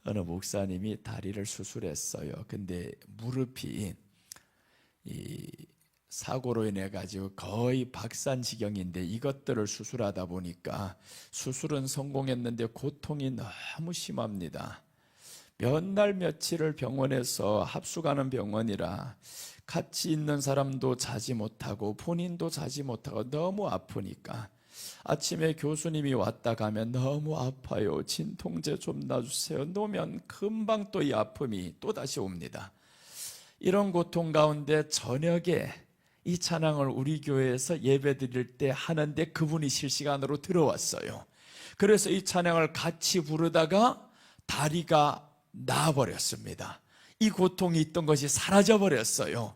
어느 목사님이 다리를 수술했어요. 근데 무릎이 이 사고로 인해 가지고 거의 박산지경인데, 이것들을 수술하다 보니까 수술은 성공했는데 고통이 너무 심합니다. 몇 날 며칠을 병원에서 합숙하는 병원이라 같이 있는 사람도 자지 못하고 본인도 자지 못하고 너무 아프니까 아침에 교수님이 왔다 가면 너무 아파요, 진통제 좀 놔주세요. 놓으면 금방 또 이 아픔이 또 다시 옵니다. 이런 고통 가운데 저녁에 이 찬양을 우리 교회에서 예배 드릴 때 하는데 그분이 실시간으로 들어왔어요. 그래서 이 찬양을 같이 부르다가 다리가 나아버렸습니다. 이 고통이 있던 것이 사라져버렸어요.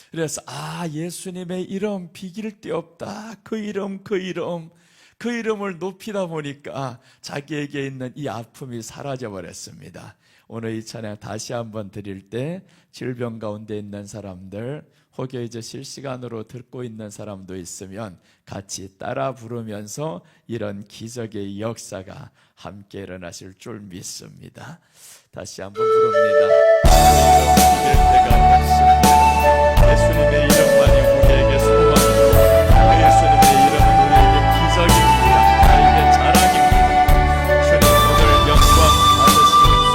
그래서 예수님의 이름 비길 데 없다. 그 이름을 높이다 보니까 자기에게 있는 이 아픔이 사라져버렸습니다. 오늘 이 찬양 다시 한번 드릴 때 질병 가운데 있는 사람들, 혹여 이제 실시간으로 듣고 있는 사람도 있으면 같이 따라 부르면서 이런 기적의 역사가 함께 일어나실 줄 믿습니다. 다시 한번 부릅니다. 이길 때가 없습니다. 예수님의 이름만이 우리에게 소망이고 예수님의 이름은 우리에게 기적입니다. 나에게 자랑입니다. 주님 오늘 영광 받으시옵소서.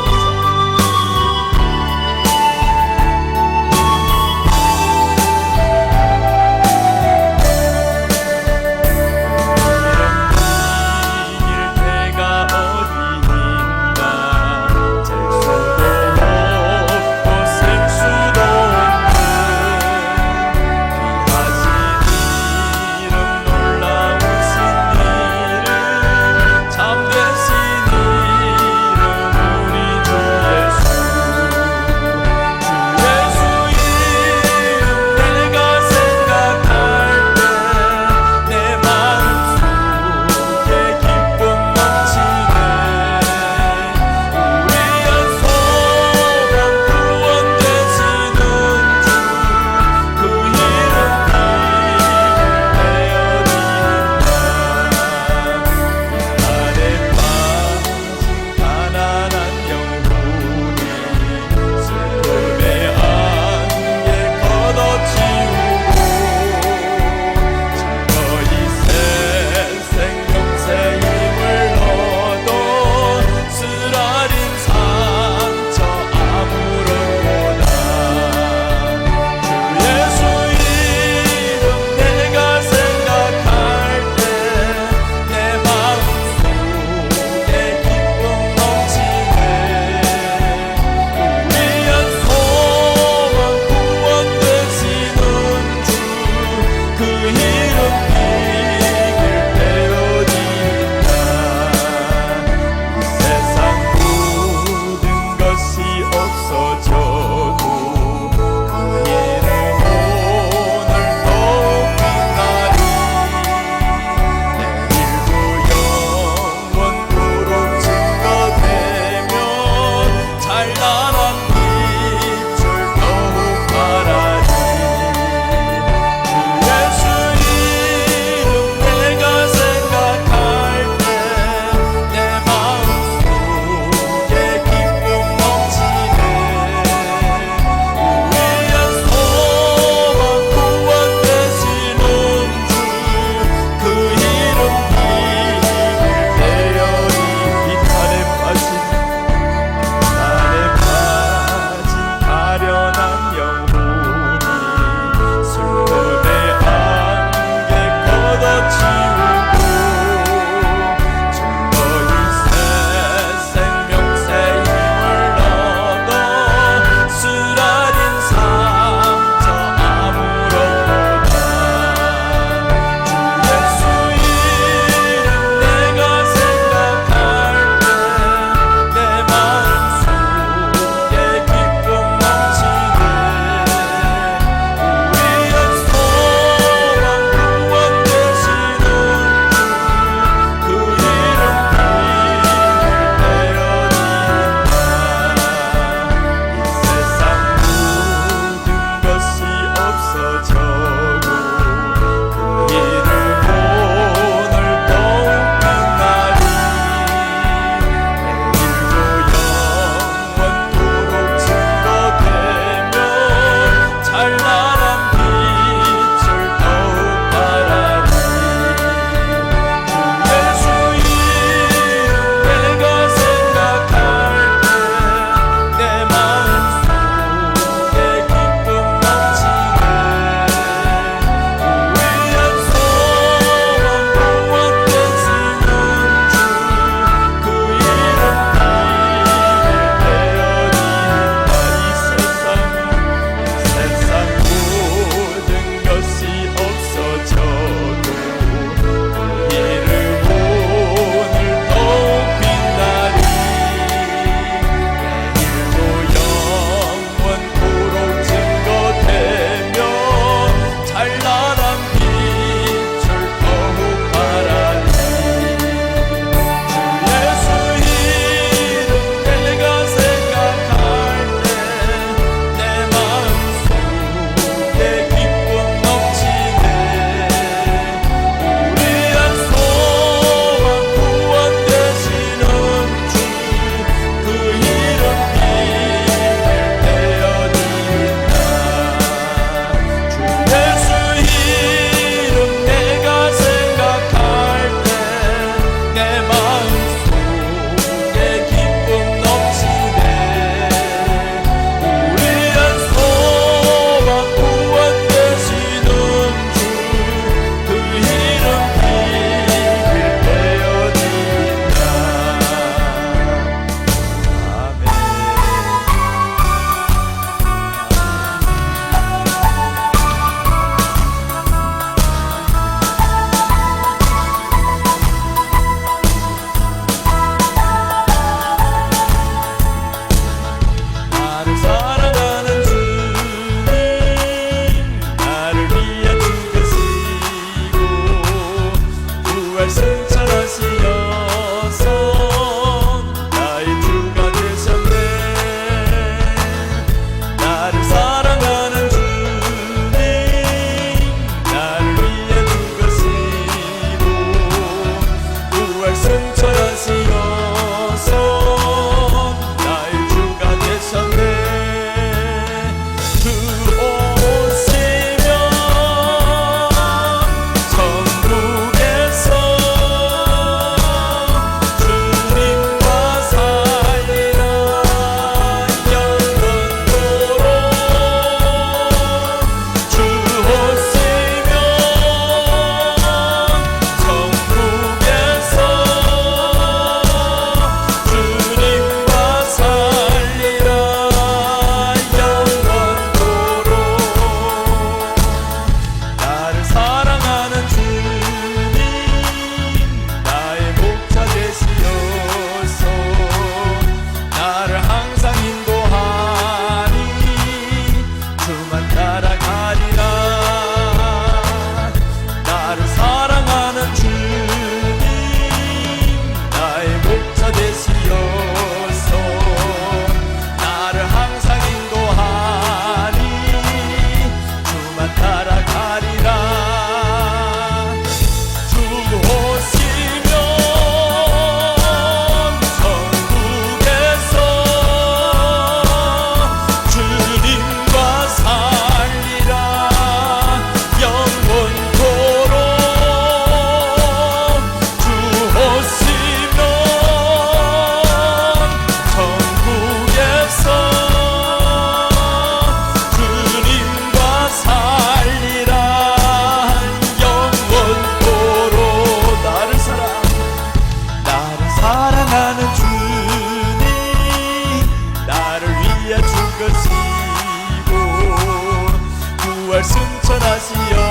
승천하시어서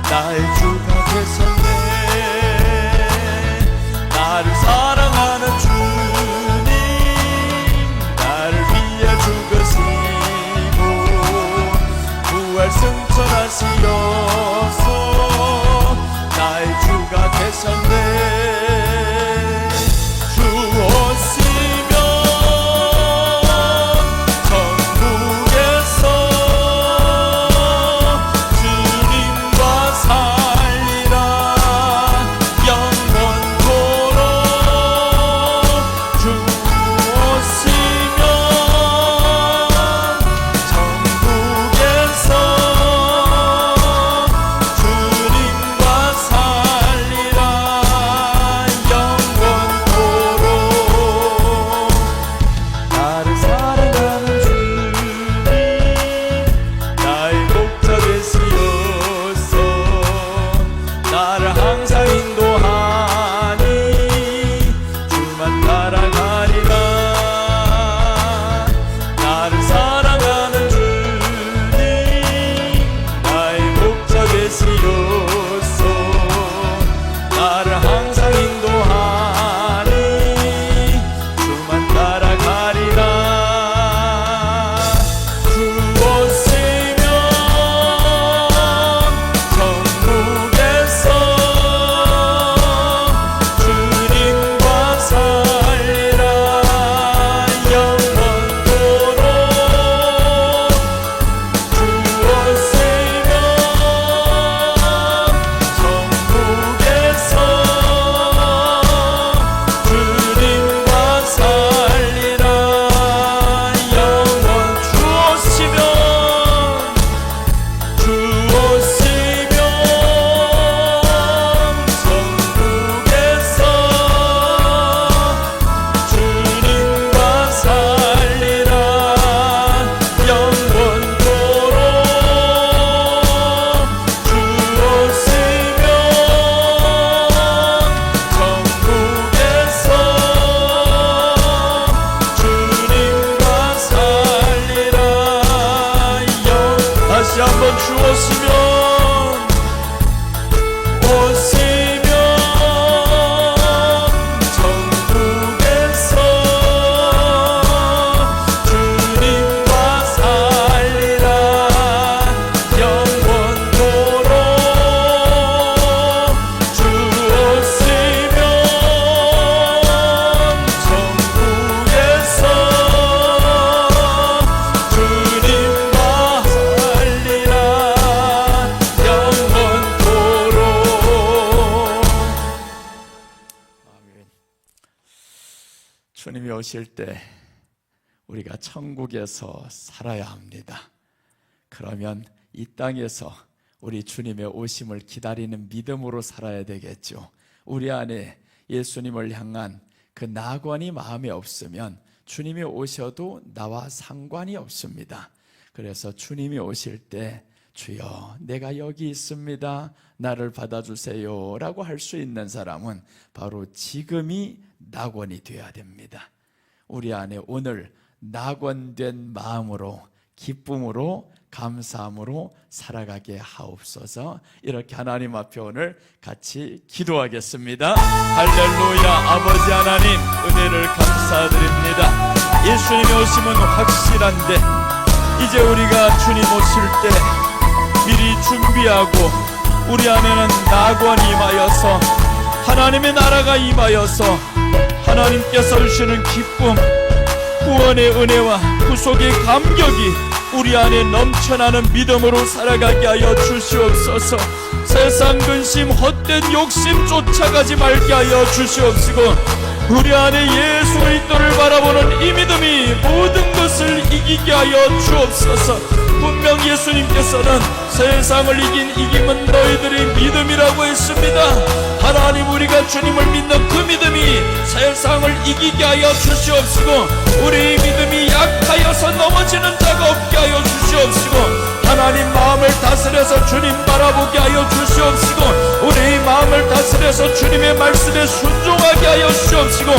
나의 주가 되셨네. 나를 사랑하는 주님, 나를 위해 죽으시고 부활 승천하시어서 나의 주가 되셨네. 주 오시면 천국에서 주님과 살리라. 영원토록 주 오시면 천국에서 주님과 살리라. 영원토록 나를 사랑하는 주님, 나의 목자 되시어서 나를 항상 인도하니 주만 따라가리라. 나를 사랑하는 주님, 나의 목자 되시어서 나를 항상 인도하니 주만 따라가리라. 주 오시면 천국에서 주님과 살리라. 영원토록 주 오시면 천국에서 주님과 살리라. 영원 주 오시면 천국에서 주님과 살리라. 영원토록 주 오시면 천국에서 주님과 살리라. 다시 한번 주 오시면 천국에서 주님과 살리라. 영원토록 주 오시면 천국에서 주님과 살리라. 영원토록. 아멘. 주님이 오실 때 우리가 천국에서 살아야 합니다. 그러면 이 땅에서 우리 주님의 오심을 기다리는 믿음으로 살아야 되겠죠. 우리 안에 예수님을 향한 그 낙원이 마음에 없으면 주님이 오셔도 나와 상관이 없습니다. 그래서 주님이 오실 때 주여 내가 여기 있습니다, 나를 받아주세요 라고 할 수 있는 사람은 바로 지금이 낙원이 되어야 됩니다. 우리 안에 오늘 낙원된 마음으로, 기쁨으로, 감사함으로 살아가게 하옵소서. 이렇게 하나님 앞에 오늘 같이 기도하겠습니다. 할렐루야. 아버지 하나님, 은혜를 감사드립니다. 예수님이 오심은 확실한데 이제 우리가 주님 오실 때 미리 준비하고 우리 안에는 낙원이 임하여서 하나님의 나라가 임하여서 하나님께서 주시는 기쁨, 구원의 은혜와 구속의 감격이 우리 안에 넘쳐나는 믿음으로 살아가게 하여 주시옵소서. 세상 근심, 헛된 욕심 쫓아가지 말게 하여 주시옵시고 우리 안에 예수 그리스도를 바라보는 이 믿음이 모든 것을 이기게 하여 주옵소서. 분명 예수님께서는 세상을 이긴 이김은 너희들의 믿음이라고 했습니다. 하나님, 우리가 주님을 믿는 그 믿음이 세상을 이기게 하여 주시옵시고 우리의 믿음이 약하여서 넘어지는 자가 없게 하여 주시옵시고 하나님, 마음을 다스려서 주님 바라보게 하여 주시옵시고 우리의 마음을 다스려서 주님의 말씀에 순종하게 하여 주시옵시고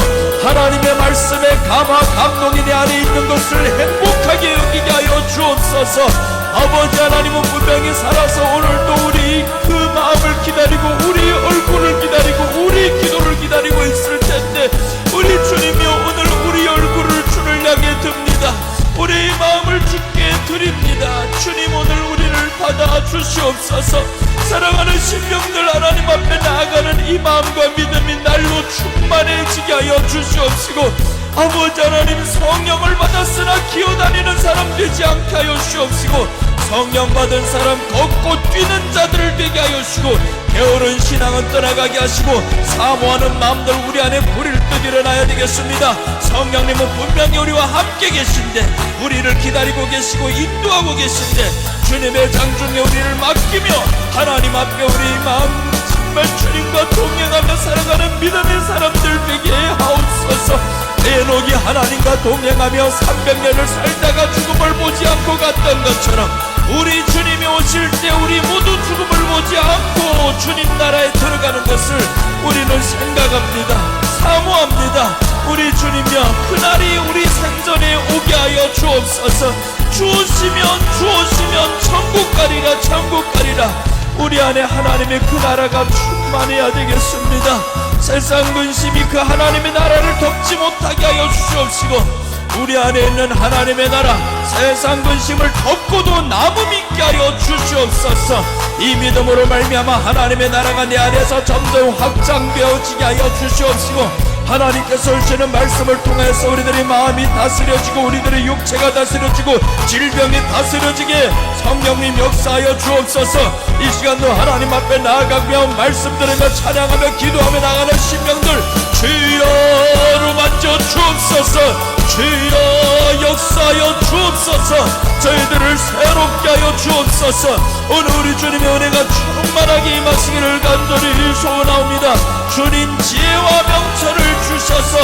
하나님의 말씀에 감화 감동이 내 안에 있는 것을 행복하게 여기게 하여 주옵소서. 주옵소서. 아버지 하나님은 분명히 살아서 오늘도 우리 그 마음을 기다리고 우리 얼굴을 기다리고 우리 기도를 기다리고 있을 텐데, 우리 주님이여 오늘 우리 얼굴을 주를 향해 듭니다. 우리 마음을 주께 드립니다. 주님 오늘 우리를 받아 주시옵소서. 사랑하는 심령들 하나님 앞에 나아가는 이 마음과 믿음이 날로 충만해지게 하여 주시옵시고, 아버지 하나님 성령을 받았으나 기어다니는 사람 되지 않게 하여 주옵시고, 성령 받은 사람 걷고 뛰는 자들을 되게 하여 주시고, 게으른 신앙은 떠나가게 하시고, 사모하는 마음들 우리 안에 불일 듯 일어나야 되겠습니다. 성령님은 분명히 우리와 함께 계신데, 우리를 기다리고 계시고 인도하고 계신데, 주님의 장중에 우리를 맡기며 하나님 앞에 우리 마음 정말 주님과 동행하며 살아가는 믿음의 사람들 되게 하옵소서. 에녹이 하나님과 동행하며 300년을 살다가 죽음을 보지 않고 갔던 것처럼, 우리 주님이 오실 때 우리 모두 죽음을 보지 않고 주님 나라에 들어가는 것을 우리는 생각합니다. 사모합니다. 우리 주님이여 그날이 우리 생전에 오게 하여 주옵소서. 주오시면 천국 가리라, 천국 가리라. 우리 안에 하나님의 그 나라가 충만해야 되겠습니다. 세상 근심이 그 하나님의 나라를 덮지 못하게 하여 주시옵시고, 우리 안에 있는 하나님의 나라, 세상 근심을 덮고도 남음 있게 하여 주시옵소서. 이 믿음으로 말미암아 하나님의 나라가 내 안에서 점점 확장되어지게 하여 주시옵시고, 하나님께서 주시는 말씀을 통해서 우리들의 마음이 다스려지고 우리들의 육체가 다스려지고 질병이 다스려지게 성령님 역사하여 주옵소서. 이 시간도 하나님 앞에 나아가며 말씀 들으며 찬양하며 기도하며 나가는 심령들 주여 만져 주옵소서. 주여 역사하여 주옵소서. 저희들을 새롭게 하여 주옵소서. 오늘 우리 주님의 은혜가 충만하게 임하시기를 간절히 소원하옵니다. 주님 지혜와 명철을 주셔서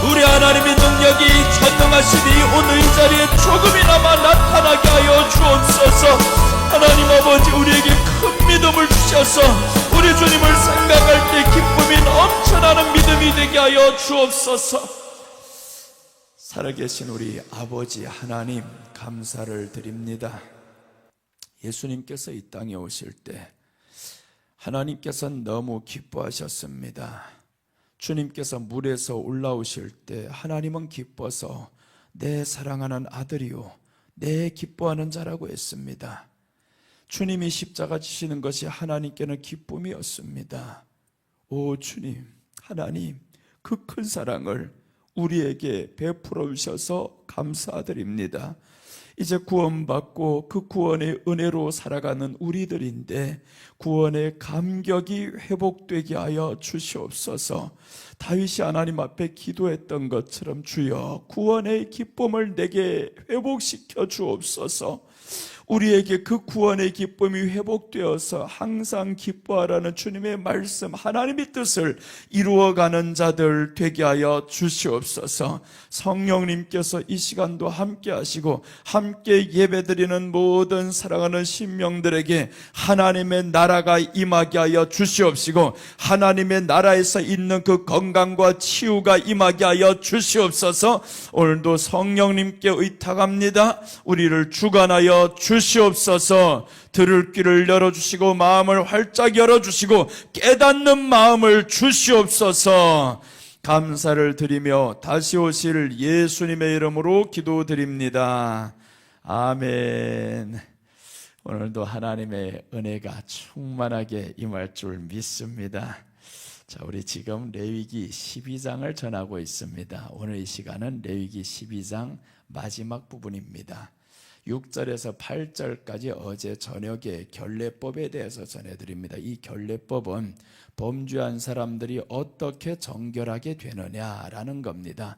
우리 하나님의 능력이 전능하시니 오늘 이 자리에 조금이나마 나타나게 하여 주옵소서. 하나님 아버지 우리에게 큰 믿음을 주셔서 우리 주님을 생각할 때 기쁨이 넘쳐나는 믿음이 되게 하여 주옵소서. 살아계신 우리 아버지 하나님 감사를 드립니다. 예수님께서 이 땅에 오실 때 하나님께서는 너무 기뻐하셨습니다. 주님께서 물에서 올라오실 때 하나님은 기뻐서 내 사랑하는 아들이요 내 기뻐하는 자라고 했습니다. 주님이 십자가 지시는 것이 하나님께는 기쁨이었습니다. 오 주님, 하나님 그 큰 사랑을 우리에게 베풀어 주셔서 감사드립니다. 이제 구원받고 그 구원의 은혜로 살아가는 우리들인데 구원의 감격이 회복되게 하여 주시옵소서. 다윗이 하나님 앞에 기도했던 것처럼 주여 구원의 기쁨을 내게 회복시켜 주옵소서. 우리에게 그 구원의 기쁨이 회복되어서 항상 기뻐하라는 주님의 말씀, 하나님의 뜻을 이루어가는 자들 되게 하여 주시옵소서. 성령님께서 이 시간도 함께 하시고 함께 예배드리는 모든 사랑하는 심령들에게 하나님의 나라가 임하게 하여 주시옵시고 하나님의 나라에서 있는 그 건강과 치유가 임하게 하여 주시옵소서. 오늘도 성령님께 의탁합니다. 우리를 주관하여 주시옵소서. 들을 귀를 열어주시고 마음을 활짝 열어주시고 깨닫는 마음을 주시옵소서. 감사를 드리며 다시 오실 예수님의 이름으로 기도드립니다. 아멘. 오늘도 하나님의 은혜가 충만하게 임할 줄 믿습니다. 자, 우리 지금 레위기 12장을 전하고 있습니다. 오늘 이 시간은 레위기 12장 마지막 부분입니다. 6절에서 8절까지 어제 저녁에 결례법에 대해서 전해드립니다. 이 결례법은 범죄한 사람들이 어떻게 정결하게 되느냐라는 겁니다.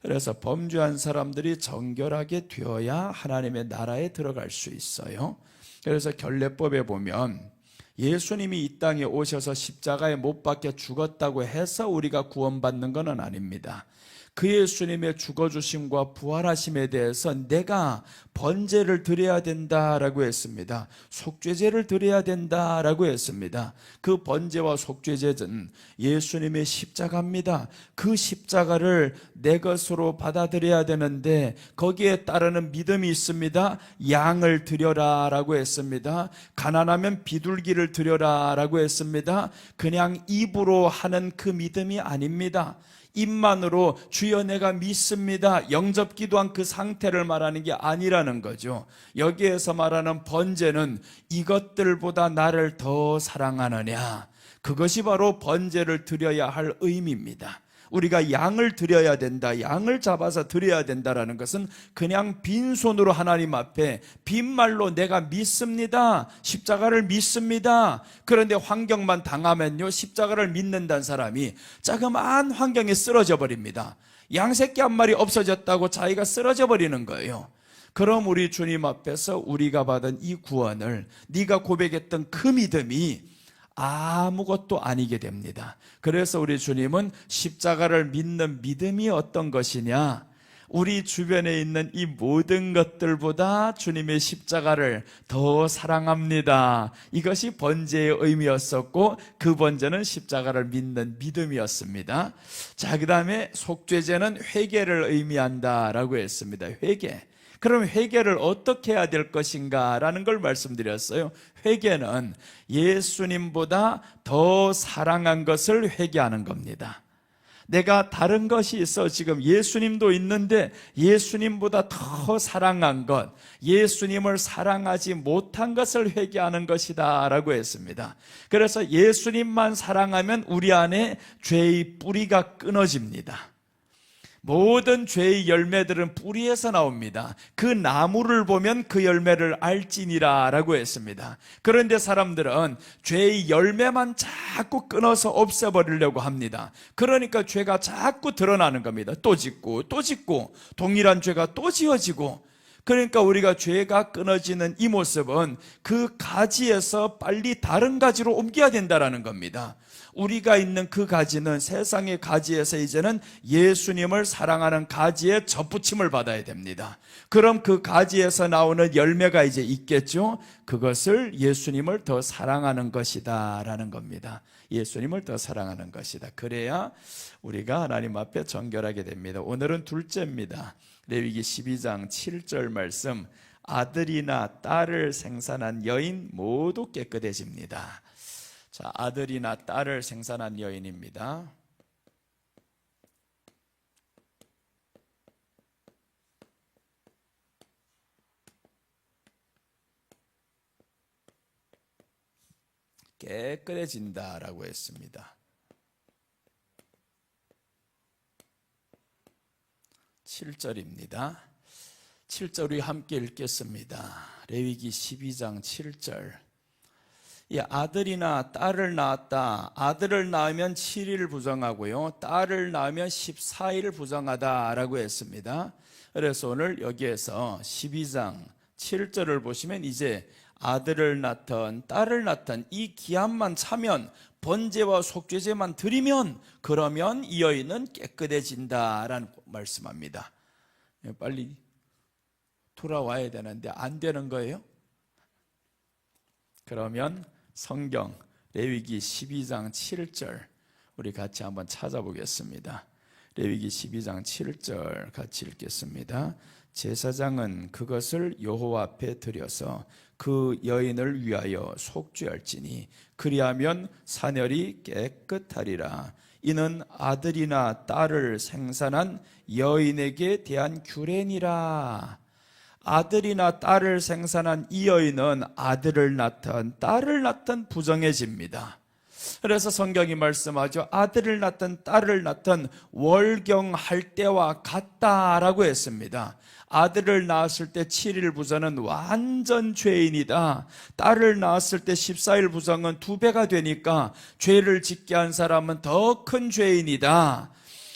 그래서 범죄한 사람들이 정결하게 되어야 하나님의 나라에 들어갈 수 있어요. 그래서 결례법에 보면 예수님이 이 땅에 오셔서 십자가에 못 박혀 죽었다고 해서 우리가 구원받는 것은 아닙니다. 그 예수님의 죽어주심과 부활하심에 대해서 내가 번제를 드려야 된다라고 했습니다. 속죄제를 드려야 된다라고 했습니다. 그 번제와 속죄제는 예수님의 십자가입니다. 그 십자가를 내 것으로 받아들여야 되는데 거기에 따르는 믿음이 있습니다. 양을 드려라 라고 했습니다. 가난하면 비둘기를 드려라 라고 했습니다. 그냥 입으로 하는 그 믿음이 아닙니다. 입만으로 주여 내가 믿습니다, 영접기도한 그 상태를 말하는 게 아니라는 거죠. 여기에서 말하는 번제는 이것들보다 나를 더 사랑하느냐, 그것이 바로 번제를 드려야 할 의미입니다. 우리가 양을 드려야 된다, 양을 잡아서 드려야 된다라는 것은 그냥 빈손으로 하나님 앞에 빈말로 내가 믿습니다, 십자가를 믿습니다. 그런데 환경만 당하면요, 십자가를 믿는다는 사람이 자그마한 환경에 쓰러져 버립니다. 양새끼 한 마리 없어졌다고 자기가 쓰러져 버리는 거예요. 그럼 우리 주님 앞에서 우리가 받은 이 구원을, 네가 고백했던 그 믿음이 아무것도 아니게 됩니다. 그래서 우리 주님은 십자가를 믿는 믿음이 어떤 것이냐, 우리 주변에 있는 이 모든 것들보다 주님의 십자가를 더 사랑합니다. 이것이 번제의 의미였었고, 그 번제는 십자가를 믿는 믿음이었습니다. 자, 그 다음에 속죄제는 회개를 의미한다라고 했습니다. 회개. 그럼 회개를 어떻게 해야 될 것인가 라는 걸 말씀드렸어요. 회개는 예수님보다 더 사랑한 것을 회개하는 겁니다. 내가 다른 것이 있어, 지금 예수님도 있는데 예수님보다 더 사랑한 것, 예수님을 사랑하지 못한 것을 회개하는 것이다 라고 했습니다. 그래서 예수님만 사랑하면 우리 안에 죄의 뿌리가 끊어집니다. 모든 죄의 열매들은 뿌리에서 나옵니다. 그 나무를 보면 그 열매를 알지니라 라고 했습니다. 그런데 사람들은 죄의 열매만 자꾸 끊어서 없애버리려고 합니다. 그러니까 죄가 자꾸 드러나는 겁니다. 또 짓고 또 짓고 동일한 죄가 또 지어지고. 그러니까 우리가 죄가 끊어지는 이 모습은 그 가지에서 빨리 다른 가지로 옮겨야 된다는 겁니다. 우리가 있는 그 가지는 세상의 가지에서 이제는 예수님을 사랑하는 가지에 접붙임을 받아야 됩니다. 그럼 그 가지에서 나오는 열매가 이제 있겠죠. 그것을 예수님을 더 사랑하는 것이다 라는 겁니다. 예수님을 더 사랑하는 것이다. 그래야 우리가 하나님 앞에 정결하게 됩니다. 오늘은 둘째입니다. 레위기 12장 7절 말씀, 아들이나 딸을 생산한 여인 모두 깨끗해집니다. 자, 아들이나 딸을 생산한 여인입니다. 깨끗해진다라고 했습니다. 7절입니다. 7절 우리 함께 읽겠습니다. 레위기 12장 7절. 이 아들이나 딸을 낳았다. 아들을 낳으면 7일 부정하고요, 딸을 낳으면 14일 부정하다라고 했습니다. 그래서 오늘 여기에서 12장 7절을 보시면 이제 아들을 낳든 딸을 낳든 이 기한만 차면, 번제와 속죄제만 드리면, 그러면 이 여인은 깨끗해진다라는 말씀합니다. 빨리 돌아와야 되는데 안 되는 거예요? 그러면 성경 레위기 12장 7절 우리 같이 한번 찾아보겠습니다. 레위기 12장 7절 같이 읽겠습니다. 제사장은 그것을 여호와 앞에 드려서 그 여인을 위하여 속죄할지니 그리하면 사녀리 깨끗하리라. 이는 아들이나 딸을 생산한 여인에게 대한 규례니라. 아들이나 딸을 생산한 이 여인은 아들을 낳든 딸을 낳든 부정해집니다. 그래서 성경이 말씀하죠. 아들을 낳든 딸을 낳든 월경할 때와 같다라고 했습니다. 아들을 낳았을 때 7일 부정은 완전 죄인이다. 딸을 낳았을 때 14일 부정은 2배가 되니까 죄를 짓게 한 사람은 더 큰 죄인이다.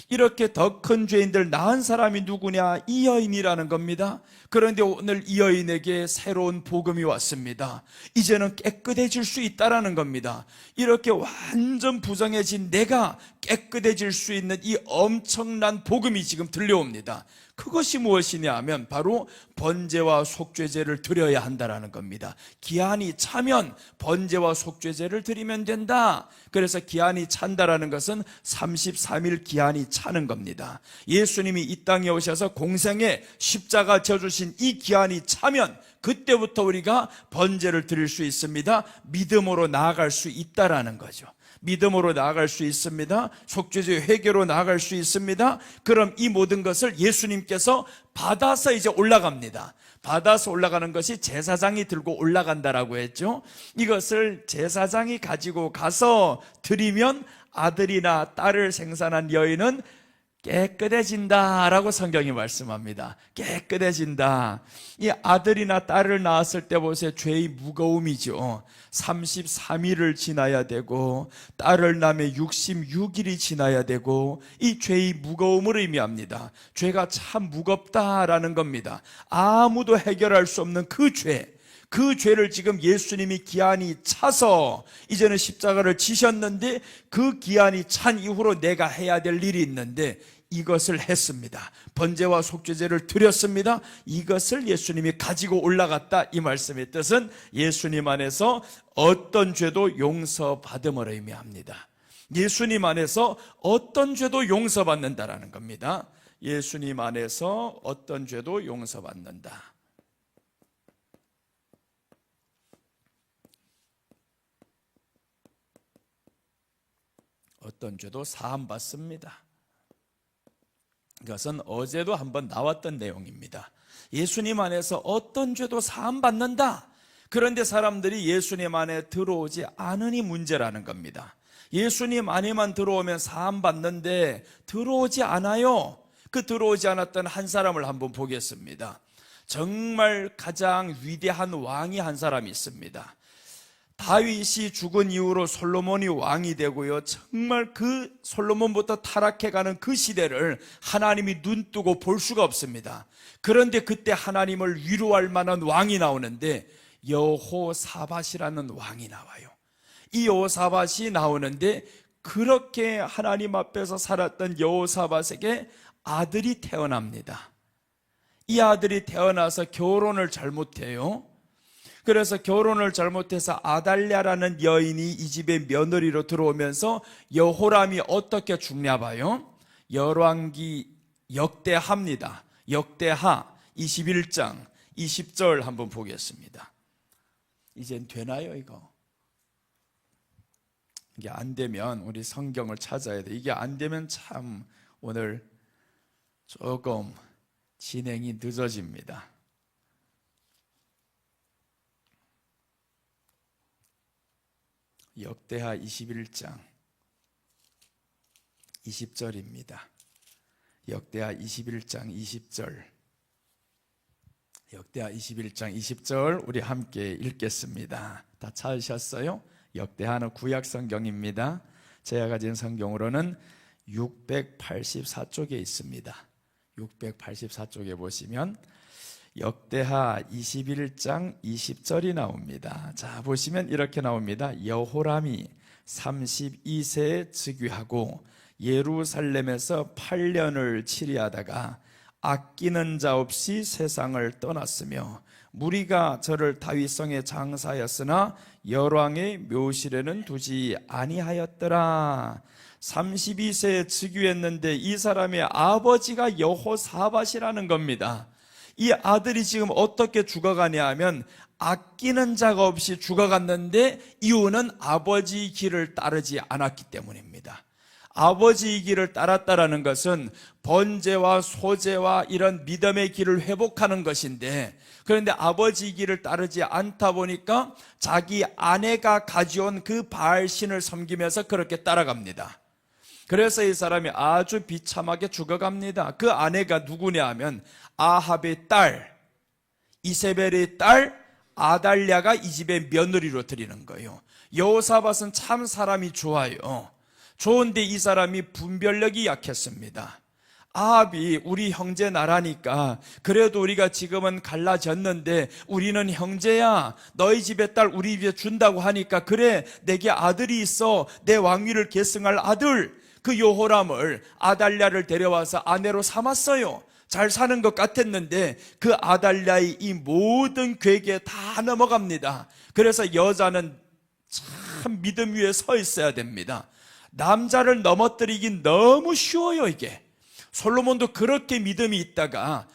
이렇게 더 큰 죄인들 낳은 사람이 누구냐? 이 여인이라는 겁니다. 그런데 오늘 이 여인에게 새로운 복음이 왔습니다. 이제는 깨끗해질 수 있다라는 겁니다. 이렇게 완전 부정해진 내가 깨끗해질 수 있는 이 엄청난 복음이 지금 들려옵니다. 그것이 무엇이냐 하면 바로 번제와 속죄제를 드려야 한다라는 겁니다. 기한이 차면 번제와 속죄제를 드리면 된다. 그래서 기한이 찬다라는 것은 33일 기한이 차는 겁니다. 예수님이 이 땅에 오셔서 공생에 십자가 져주신 이 기한이 차면 그때부터 우리가 번제를 드릴 수 있습니다. 믿음으로 나아갈 수 있다라는 거죠. 믿음으로 나아갈 수 있습니다. 속죄제 회개로 나아갈 수 있습니다. 그럼 이 모든 것을 예수님께서 받아서 이제 올라갑니다. 받아서 올라가는 것이 제사장이 들고 올라간다라고 했죠. 이것을 제사장이 가지고 가서 드리면 아들이나 딸을 생산한 여인은 깨끗해진다라고 성경이 말씀합니다. 깨끗해진다. 이 아들이나 딸을 낳았을 때 보세요. 죄의 무거움이죠. 33일을 지나야 되고 딸을 낳으면 66일이 지나야 되고 이 죄의 무거움을 의미합니다. 죄가 참 무겁다라는 겁니다. 아무도 해결할 수 없는 그 죄. 그 죄를 지금 예수님이 기한이 차서 이제는 십자가를 지셨는데 그 기한이 찬 이후로 내가 해야 될 일이 있는데 이것을 했습니다. 번제와 속죄제를 드렸습니다. 이것을 예수님이 가지고 올라갔다. 이 말씀의 뜻은 예수님 안에서 어떤 죄도 용서받음을 의미합니다. 예수님 안에서 어떤 죄도 용서받는다라는 겁니다. 예수님 안에서 어떤 죄도 용서받는다. 어떤 죄도 사함받습니다. 이것은 어제도 한번 나왔던 내용입니다. 예수님 안에서 어떤 죄도 사함받는다. 그런데 사람들이 예수님 안에 들어오지 않으니 문제라는 겁니다. 예수님 안에만 들어오면 사함받는데 들어오지 않아요. 그 들어오지 않았던 한 사람을 한번 보겠습니다. 정말 가장 위대한 왕이 한 사람이 있습니다. 다윗이 죽은 이후로 솔로몬이 왕이 되고요. 정말 그 솔로몬부터 타락해가는 그 시대를 하나님이 눈뜨고 볼 수가 없습니다. 그런데 그때 하나님을 위로할 만한 왕이 나오는데 여호사밧이라는 왕이 나와요. 이 여호사밧이 나오는데 그렇게 하나님 앞에서 살았던 여호사밧에게 아들이 태어납니다. 이 아들이 태어나서 결혼을 잘못해요. 그래서 결혼을 잘못해서 아달랴라는 여인이 이 집의 며느리로 들어오면서 여호람이 어떻게 죽냐 봐요. 열왕기 역대하입니다. 역대하 21장 20절 한번 보겠습니다. 이젠 되나요 이거? 이게 안 되면 우리 성경을 찾아야 돼. 이게 안 되면 참 오늘 조금 진행이 늦어집니다. 역대하 21장 20절입니다. 역대하 21장 20절. 역대하 21장 20절 우리 함께 읽겠습니다. 다 찾으셨어요? 역대하는 구약 성경입니다. 제가 가진 성경으로는 684쪽에 있습니다. 684쪽에 보시면 역대하 21장 20절이 나옵니다. 자, 보시면 이렇게 나옵니다. 여호람이 32세에 즉위하고 예루살렘에서 8년을 치리하다가 아끼는 자 없이 세상을 떠났으며 무리가 저를 다윗성에 장사하였으나 열왕의 묘실에는 두지 아니하였더라. 32세에 즉위했는데 이 사람의 아버지가 여호사밧이라는 겁니다. 이 아들이 지금 어떻게 죽어가냐 하면 아끼는 자가 없이 죽어갔는데 이유는 아버지의 길을 따르지 않았기 때문입니다. 아버지의 길을 따랐다라는 것은 번제와 소제와 이런 믿음의 길을 회복하는 것인데, 그런데 아버지의 길을 따르지 않다 보니까 자기 아내가 가져온 그 바알신을 섬기면서 그렇게 따라갑니다. 그래서 이 사람이 아주 비참하게 죽어갑니다. 그 아내가 누구냐 하면 아합의 딸, 이세벨의 딸 아달랴가 이 집의 며느리로 드리는 거예요. 여호사밧은 참 사람이 좋아요. 좋은데 이 사람이 분별력이 약했습니다. 아합이 우리 형제 나라니까 그래도 우리가 지금은 갈라졌는데 우리는 형제야, 너희 집의 딸 우리 집에 준다고 하니까 그래, 내게 아들이 있어, 내 왕위를 계승할 아들, 그 여호람을, 아달랴를 데려와서 아내로 삼았어요. 잘 사는 것 같았는데 그 아달랴의 이 모든 괴계에 다 넘어갑니다. 그래서 여자는 참 믿음 위에 서 있어야 됩니다. 남자를 넘어뜨리긴 너무 쉬워요. 이게 솔로몬도 그렇게 믿음이 있다가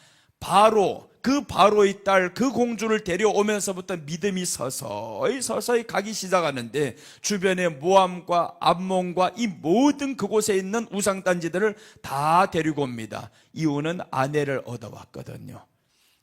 그 바로의 딸 그 공주를 데려오면서부터 믿음이 서서히 가기 시작하는데 주변에 모함과 암몬과 이 모든 그곳에 있는 우상단지들을 다 데리고 옵니다. 이유는 아내를 얻어왔거든요.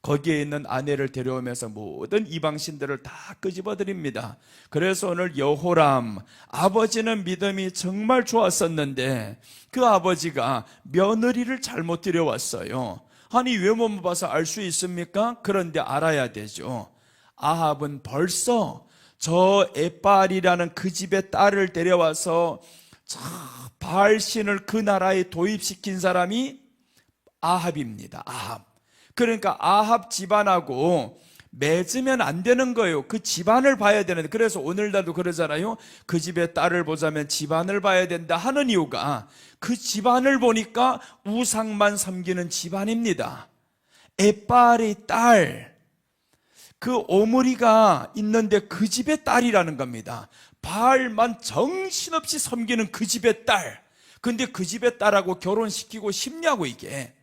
거기에 있는 아내를 데려오면서 모든 이방신들을 다 끄집어드립니다. 그래서 오늘 여호람, 아버지는 믿음이 정말 좋았었는데 그 아버지가 며느리를 잘못 들여왔어요. 아니 외모만 봐서 알 수 있습니까? 그런데 알아야 되죠. 아합은 벌써 저 에빨이라는 그 집의 딸을 데려와서 바알신을 그 나라에 도입시킨 사람이 아합입니다. 아합. 그러니까 아합 집안하고 맺으면 안 되는 거예요. 그 집안을 봐야 되는데, 그래서 오늘날도 그러잖아요. 그 집의 딸을 보자면 집안을 봐야 된다 하는 이유가 그 집안을 보니까 우상만 섬기는 집안입니다. 에빨의 딸, 그 오므리가 있는데 그 집의 딸이라는 겁니다. 바알만 정신없이 섬기는 그 집의 딸. 근데 그 집의 딸하고 결혼시키고 싶냐고 이게.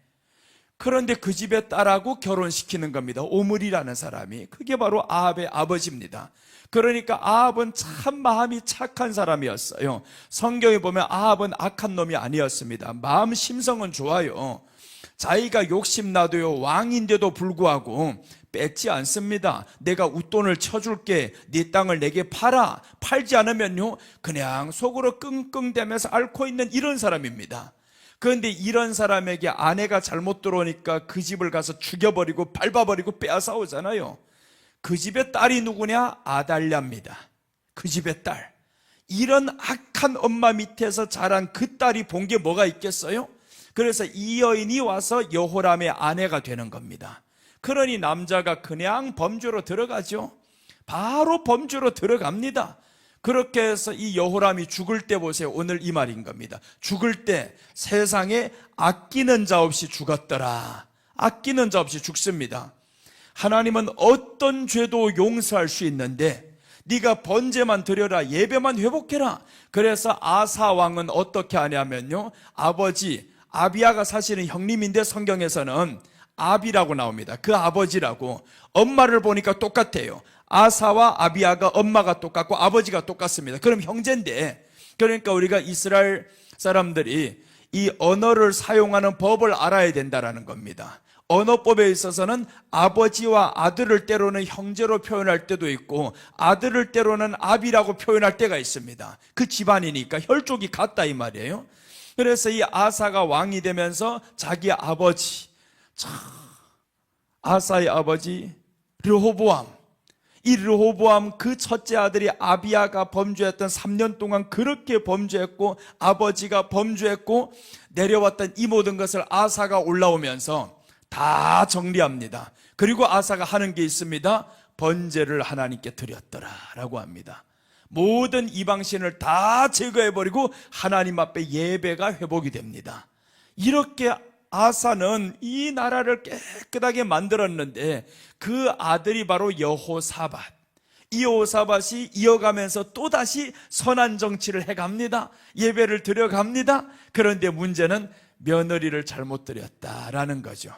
그런데 그 집의 딸하고 결혼시키는 겁니다. 오므리라는 사람이. 그게 바로 아합의 아버지입니다. 그러니까 아합은 참 마음이 착한 사람이었어요. 성경에 보면 아합은 악한 놈이 아니었습니다. 마음 심성은 좋아요. 자기가 욕심나도요, 왕인데도 불구하고 뺏지 않습니다. 내가 웃돈을 쳐줄게, 네 땅을 내게 팔아. 팔지 않으면요 그냥 속으로 끙끙대면서 앓고 있는 이런 사람입니다. 그런데 이런 사람에게 아내가 잘못 들어오니까 그 집을 가서 죽여버리고 밟아버리고 빼앗아오잖아요. 그 집의 딸이 누구냐? 아달랴입니다. 그 집의 딸. 이런 악한 엄마 밑에서 자란 그 딸이 본 게 뭐가 있겠어요? 그래서 이 여인이 와서 여호람의 아내가 되는 겁니다. 그러니 남자가 그냥 범죄로 들어가죠. 바로 범죄로 들어갑니다. 그렇게 해서 이 여호람이 죽을 때 보세요. 오늘 이 말인 겁니다. 죽을 때 세상에 아끼는 자 없이 죽었더라. 아끼는 자 없이 죽습니다. 하나님은 어떤 죄도 용서할 수 있는데 네가 번제만 드려라, 예배만 회복해라. 그래서 아사 왕은 어떻게 하냐면요, 아버지 아비야가 사실은 형님인데 성경에서는 아비라고 나옵니다. 그 아버지라고. 엄마를 보니까 똑같아요. 아사와 아비야가 엄마가 똑같고 아버지가 똑같습니다. 그럼 형제인데, 그러니까 우리가 이스라엘 사람들이 이 언어를 사용하는 법을 알아야 된다는 겁니다. 언어법에 있어서는 아버지와 아들을 때로는 형제로 표현할 때도 있고 아들을 때로는 아비라고 표현할 때가 있습니다. 그 집안이니까 혈족이 같다 이 말이에요. 그래서 이 아사가 왕이 되면서 자기 아버지, 아사의 아버지 르호보암, 이 르호보암 그 첫째 아들이 아비야가 범죄했던 3년 동안 그렇게 범죄했고 아버지가 범죄했고 내려왔던 이 모든 것을 아사가 올라오면서 다 정리합니다. 그리고 아사가 하는 게 있습니다. 번제를 하나님께 드렸더라 라고 합니다. 모든 이방신을 다 제거해버리고 하나님 앞에 예배가 회복이 됩니다. 이렇게 아사는 이 나라를 깨끗하게 만들었는데 그 아들이 바로 여호사밧. 이 여호사밧이 이어가면서 또다시 선한 정치를 해갑니다. 예배를 드려갑니다. 그런데 문제는 며느리를 잘못 드렸다라는 거죠.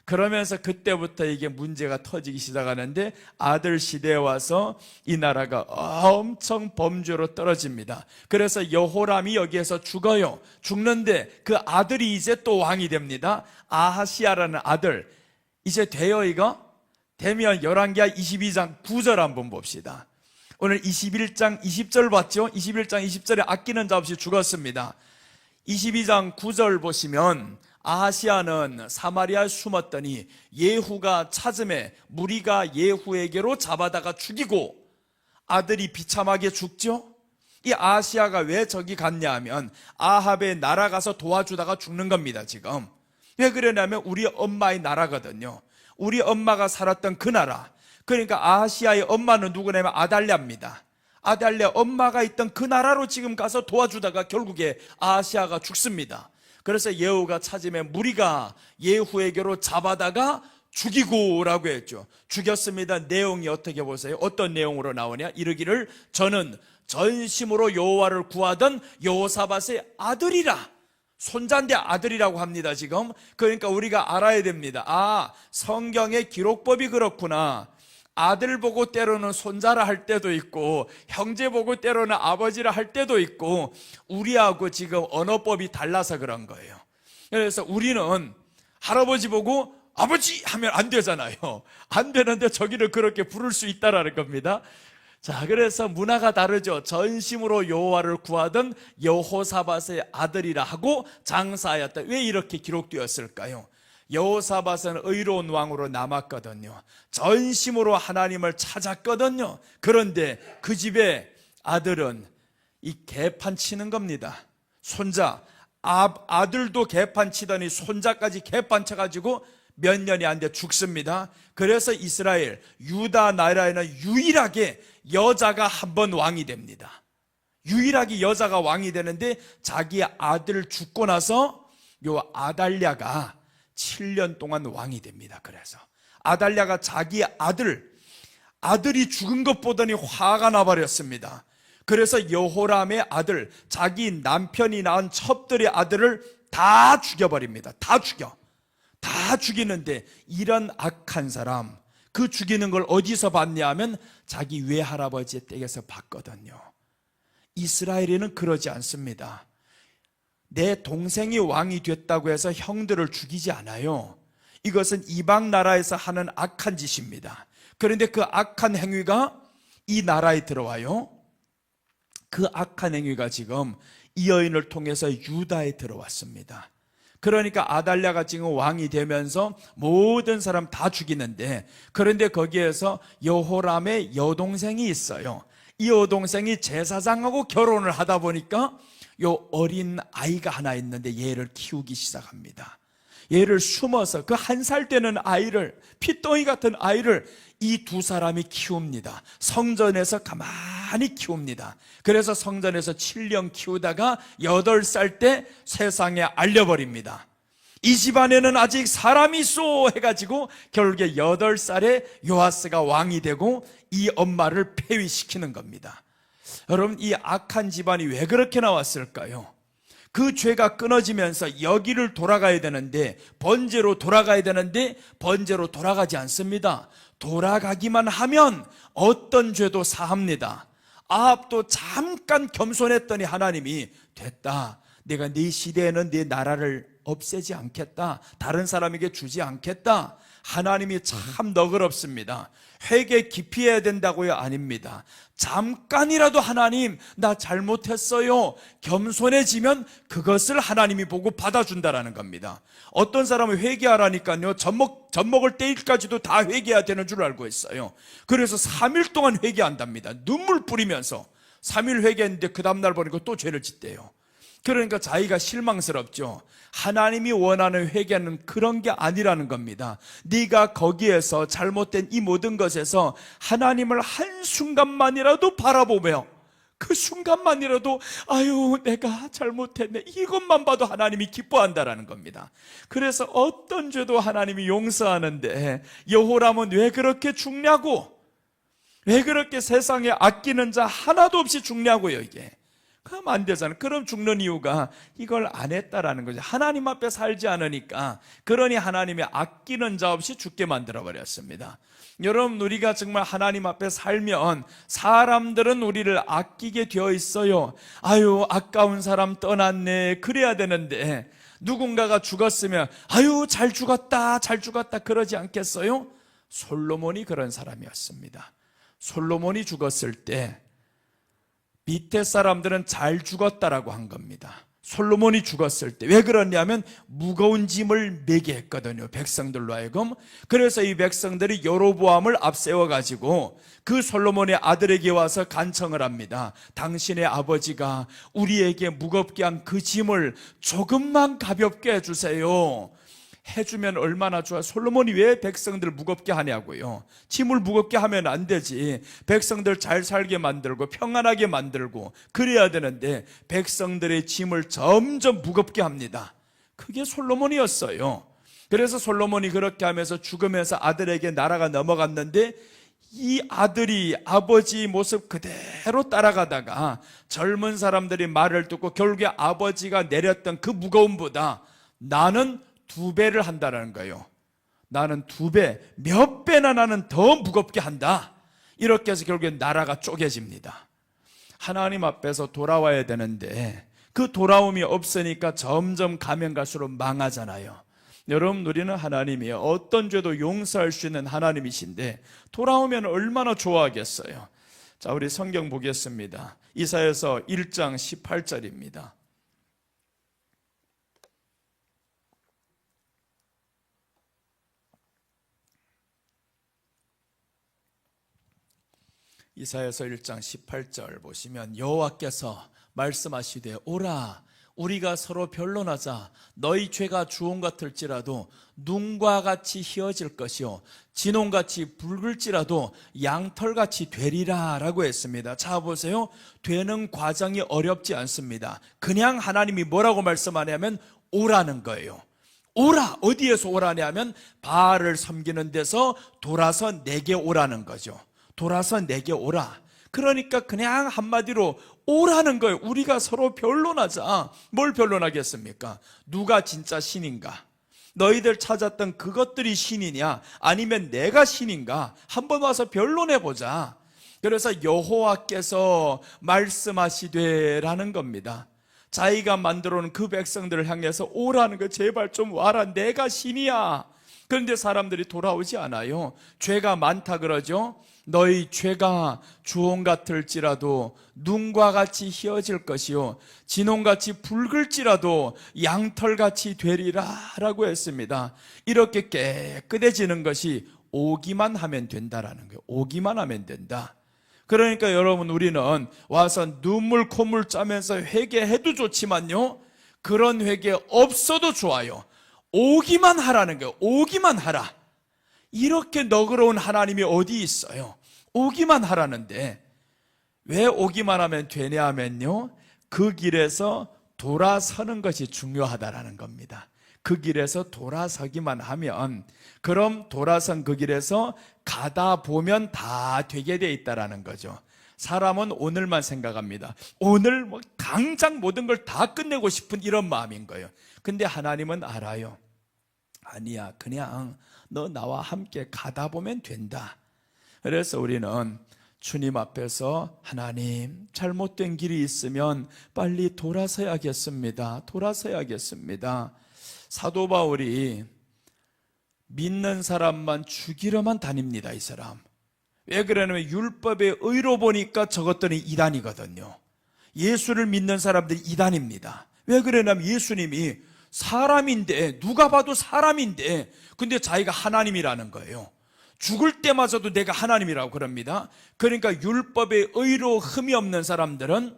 그러면서 그때부터 이게 문제가 터지기 시작하는데 아들 시대에 와서 이 나라가 엄청 범죄로 떨어집니다. 그래서 여호람이 여기에서 죽어요. 죽는데 그 아들이 이제 또 왕이 됩니다. 아하시야라는 아들. 이제 돼요 이거? 되면 열왕기하 22장 9절 한번 봅시다. 오늘 21장 20절 봤죠? 21장 20절에 아끼는 자 없이 죽었습니다. 22장 9절 보시면 아하시야는 사마리아에 숨었더니 예후가 찾음에 무리가 예후에게로 잡아다가 죽이고 아들이 비참하게 죽죠. 이 아하시아가 왜 저기 갔냐 하면 아합의 나라 가서 도와주다가 죽는 겁니다. 지금 왜 그러냐면 우리 엄마의 나라거든요. 우리 엄마가 살았던 그 나라. 그러니까 아하시아의 엄마는 누구냐면 아달랴입니다. 아달랴 엄마가 있던 그 나라로 지금 가서 도와주다가 결국에 아하시아가 죽습니다. 그래서 예후가 찾으면 무리가 예후에게로 잡아다가 죽이고라고 했죠. 죽였습니다. 내용이 어떻게 보세요? 어떤 내용으로 나오냐? 이르기를 저는 전심으로 여호와를 구하던 여호사밧의 아들이라. 손자인데 아들이라고 합니다. 지금 그러니까 우리가 알아야 됩니다. 성경의 기록법이 그렇구나. 아들 보고 때로는 손자라 할 때도 있고 형제 보고 때로는 아버지라 할 때도 있고 우리하고 지금 언어법이 달라서 그런 거예요. 그래서 우리는 할아버지 보고 아버지 하면 안 되잖아요. 안 되는데 저기를 그렇게 부를 수 있다라는 겁니다. 자, 그래서 문화가 다르죠. 전심으로 여호와를 구하던 여호사밧의 아들이라 하고 장사하였다. 왜 이렇게 기록되었을까요? 여호사밧은 의로운 왕으로 남았거든요. 전심으로 하나님을 찾았거든요. 그런데 그 집의 아들은 이 개판 치는 겁니다. 손자, 아들도 개판 치더니 손자까지 개판 쳐가지고 몇 년이 안 돼 죽습니다. 그래서 이스라엘, 유다 나라에는 유일하게 여자가 한 번 왕이 됩니다. 유일하게 여자가 왕이 되는데 자기 아들 죽고 나서 요 아달랴가 7년 동안 왕이 됩니다. 그래서 아달랴가 자기 아들이 죽은 것 보더니 화가 나버렸습니다. 그래서 여호람의 아들, 자기 남편이 낳은 첩들의 아들을 다 죽여버립니다. 다 죽이는데 이런 악한 사람, 그 죽이는 걸 어디서 봤냐 하면 자기 외할아버지의 댁에서 봤거든요. 이스라엘에는 그러지 않습니다. 내 동생이 왕이 됐다고 해서 형들을 죽이지 않아요. 이것은 이방 나라에서 하는 악한 짓입니다. 그런데 그 악한 행위가 이 나라에 들어와요. 그 악한 행위가 지금 이 여인을 통해서 유다에 들어왔습니다. 그러니까 아달랴가 지금 왕이 되면서 모든 사람 다 죽이는데, 그런데 거기에서 여호람의 여동생이 있어요. 이 여동생이 제사장하고 결혼을 하다 보니까 요 어린 아이가 하나 있는데 얘를 키우기 시작합니다. 얘를 숨어서 그 1살 되는 아이를, 핏덩이 같은 아이를 이 두 사람이 키웁니다. 성전에서 가만히 키웁니다. 그래서 성전에서 7년 키우다가 8살 때 세상에 알려버립니다. 이 집안에는 아직 사람이 있어 해가지고 결국에 8살에 요아스가 왕이 되고 이 엄마를 폐위시키는 겁니다. 여러분, 이 악한 집안이 왜 그렇게 나왔을까요? 그 죄가 끊어지면서 여기를 돌아가야 되는데, 번제로 돌아가야 되는데 번제로 돌아가지 않습니다. 돌아가기만 하면 어떤 죄도 사합니다. 아합도 잠깐 겸손했더니 하나님이 됐다, 내가 네 시대에는 네 나라를 없애지 않겠다, 다른 사람에게 주지 않겠다. 하나님이 참 너그럽습니다. 회개 깊이 해야 된다고요? 아닙니다. 잠깐이라도 하나님 나 잘못했어요, 겸손해지면 그것을 하나님이 보고 받아준다라는 겁니다. 어떤 사람은 회개하라니까요, 젖먹을 때일까지도 다 회개해야 되는 줄 알고 있어요. 그래서 3일 동안 회개한답니다. 눈물 뿌리면서 3일 회개했는데 그 다음날 보니까 또 죄를 짓대요. 그러니까 자기가 실망스럽죠. 하나님이 원하는 회개는 그런 게 아니라는 겁니다. 네가 거기에서 잘못된 이 모든 것에서 하나님을 한순간만이라도 바라보며, 그 순간만이라도 아유 내가 잘못했네, 이것만 봐도 하나님이 기뻐한다라는 겁니다. 그래서 어떤 죄도 하나님이 용서하는데 여호람은 왜 그렇게 죽냐고, 왜 그렇게 세상에 아끼는 자 하나도 없이 죽냐고요. 이게 그럼 안 되잖아요. 그럼 죽는 이유가 이걸 안 했다라는 거죠. 하나님 앞에 살지 않으니까. 그러니 하나님이 아끼는 자 없이 죽게 만들어버렸습니다. 여러분, 우리가 정말 하나님 앞에 살면 사람들은 우리를 아끼게 되어 있어요. 아유 아까운 사람 떠났네 그래야 되는데, 누군가가 죽었으면 아유 잘 죽었다 그러지 않겠어요? 솔로몬이 그런 사람이었습니다. 솔로몬이 죽었을 때 밑에 사람들은 잘 죽었다라고 한 겁니다. 솔로몬이 죽었을 때 왜 그러냐면 무거운 짐을 매게 했거든요, 백성들로 하여금. 그래서 이 백성들이 여로보암을 앞세워 가지고 그 솔로몬의 아들에게 와서 간청을 합니다. 당신의 아버지가 우리에게 무겁게 한 그 짐을 조금만 가볍게 해주세요. 해주면 얼마나 좋아. 솔로몬이 왜 백성들을 무겁게 하냐고요. 짐을 무겁게 하면 안 되지. 백성들 잘 살게 만들고 평안하게 만들고 그래야 되는데 백성들의 짐을 점점 무겁게 합니다. 그게 솔로몬이었어요. 그래서 솔로몬이 그렇게 하면서 죽으면서 아들에게 나라가 넘어갔는데 이 아들이 아버지 모습 그대로 따라가다가 젊은 사람들이 말을 듣고 결국에 아버지가 내렸던 그 무거움보다 나는 2배를 한다는 거예요. 나는 2배, 몇 배나 나는 더 무겁게 한다. 이렇게 해서 결국엔 나라가 쪼개집니다. 하나님 앞에서 돌아와야 되는데 그 돌아옴이 없으니까 점점 가면 갈수록 망하잖아요. 여러분, 우리는 하나님이 어떤 죄도 용서할 수 있는 하나님이신데 돌아오면 얼마나 좋아하겠어요. 자, 우리 성경 보겠습니다. 이사야서 1장 18절입니다. 이사야서 1장 18절 보시면 여호와께서 말씀하시되 오라 우리가 서로 변론하자. 너희 죄가 주홍 같을지라도 눈과 같이 희어질 것이요 진홍같이 붉을지라도 양털같이 되리라 라고 했습니다. 자 보세요. 되는 과정이 어렵지 않습니다. 그냥 하나님이 뭐라고 말씀하냐면 오라는 거예요. 오라. 어디에서 오라냐면 바알을 섬기는 데서 돌아서 내게 오라는 거죠. 돌아서 내게 오라. 그러니까 그냥 한마디로 오라는 거예요. 우리가 서로 변론하자. 뭘 변론하겠습니까? 누가 진짜 신인가? 너희들 찾았던 그것들이 신이냐? 아니면 내가 신인가? 한번 와서 변론해보자. 그래서 여호와께서 말씀하시되라는 겁니다. 자기가 만들어 놓은 그 백성들을 향해서 오라는 거. 제발 좀 와라. 내가 신이야. 그런데 사람들이 돌아오지 않아요. 죄가 많다 그러죠. 너희 죄가 주홍 같을지라도 눈과 같이 희어질 것이요 진홍같이 붉을지라도 양털같이 되리라 라고 했습니다. 이렇게 깨끗해지는 것이 오기만 하면 된다라는 거예요. 오기만 하면 된다. 그러니까 여러분, 우리는 와서 눈물 콧물 짜면서 회개해도 좋지만요, 그런 회개 없어도 좋아요. 오기만 하라는 거예요. 오기만 하라. 이렇게 너그러운 하나님이 어디 있어요? 오기만 하라는데 왜 오기만 하면 되냐 하면요, 그 길에서 돌아서는 것이 중요하다라는 겁니다. 그 길에서 돌아서기만 하면, 그럼 돌아선 그 길에서 가다 보면 다 되게 돼 있다라는 거죠. 사람은 오늘만 생각합니다. 오늘 뭐 당장 모든 걸 다 끝내고 싶은 이런 마음인 거예요. 근데 하나님은 알아요. 아니야, 그냥 너 나와 함께 가다 보면 된다. 그래서 우리는 주님 앞에서 하나님, 잘못된 길이 있으면 빨리 돌아서야겠습니다. 돌아서야겠습니다. 사도 바울이 믿는 사람만 죽이러만 다닙니다. 이 사람. 왜 그러냐면 율법의 의로 보니까 저것들은 이단이거든요. 예수를 믿는 사람들이 이단입니다. 왜 그러냐면 예수님이 사람인데, 누가 봐도 사람인데, 근데 자기가 하나님이라는 거예요. 죽을 때마저도 내가 하나님이라고 그럽니다. 그러니까 율법의 의로 흠이 없는 사람들은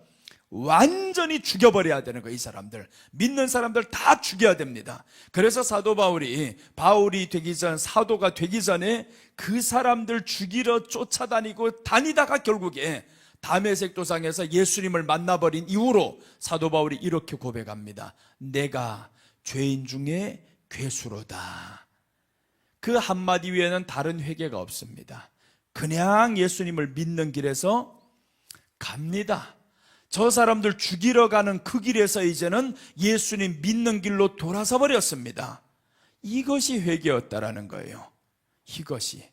완전히 죽여버려야 되는 거예요. 이 사람들, 믿는 사람들 다 죽여야 됩니다. 그래서 사도 바울이 되기 전, 사도가 되기 전에 그 사람들 죽이러 쫓아다니고 다니다가 결국에 다메섹 도상에서 예수님을 만나버린 이후로 사도 바울이 이렇게 고백합니다. 내가 죄인 중에 괴수로다. 그 한마디 외에는 다른 회개가 없습니다. 그냥 예수님을 믿는 길에서 갑니다. 저 사람들 죽이러 가는 그 길에서 이제는 예수님 믿는 길로 돌아서 버렸습니다. 이것이 회개였다라는 거예요. 이것이.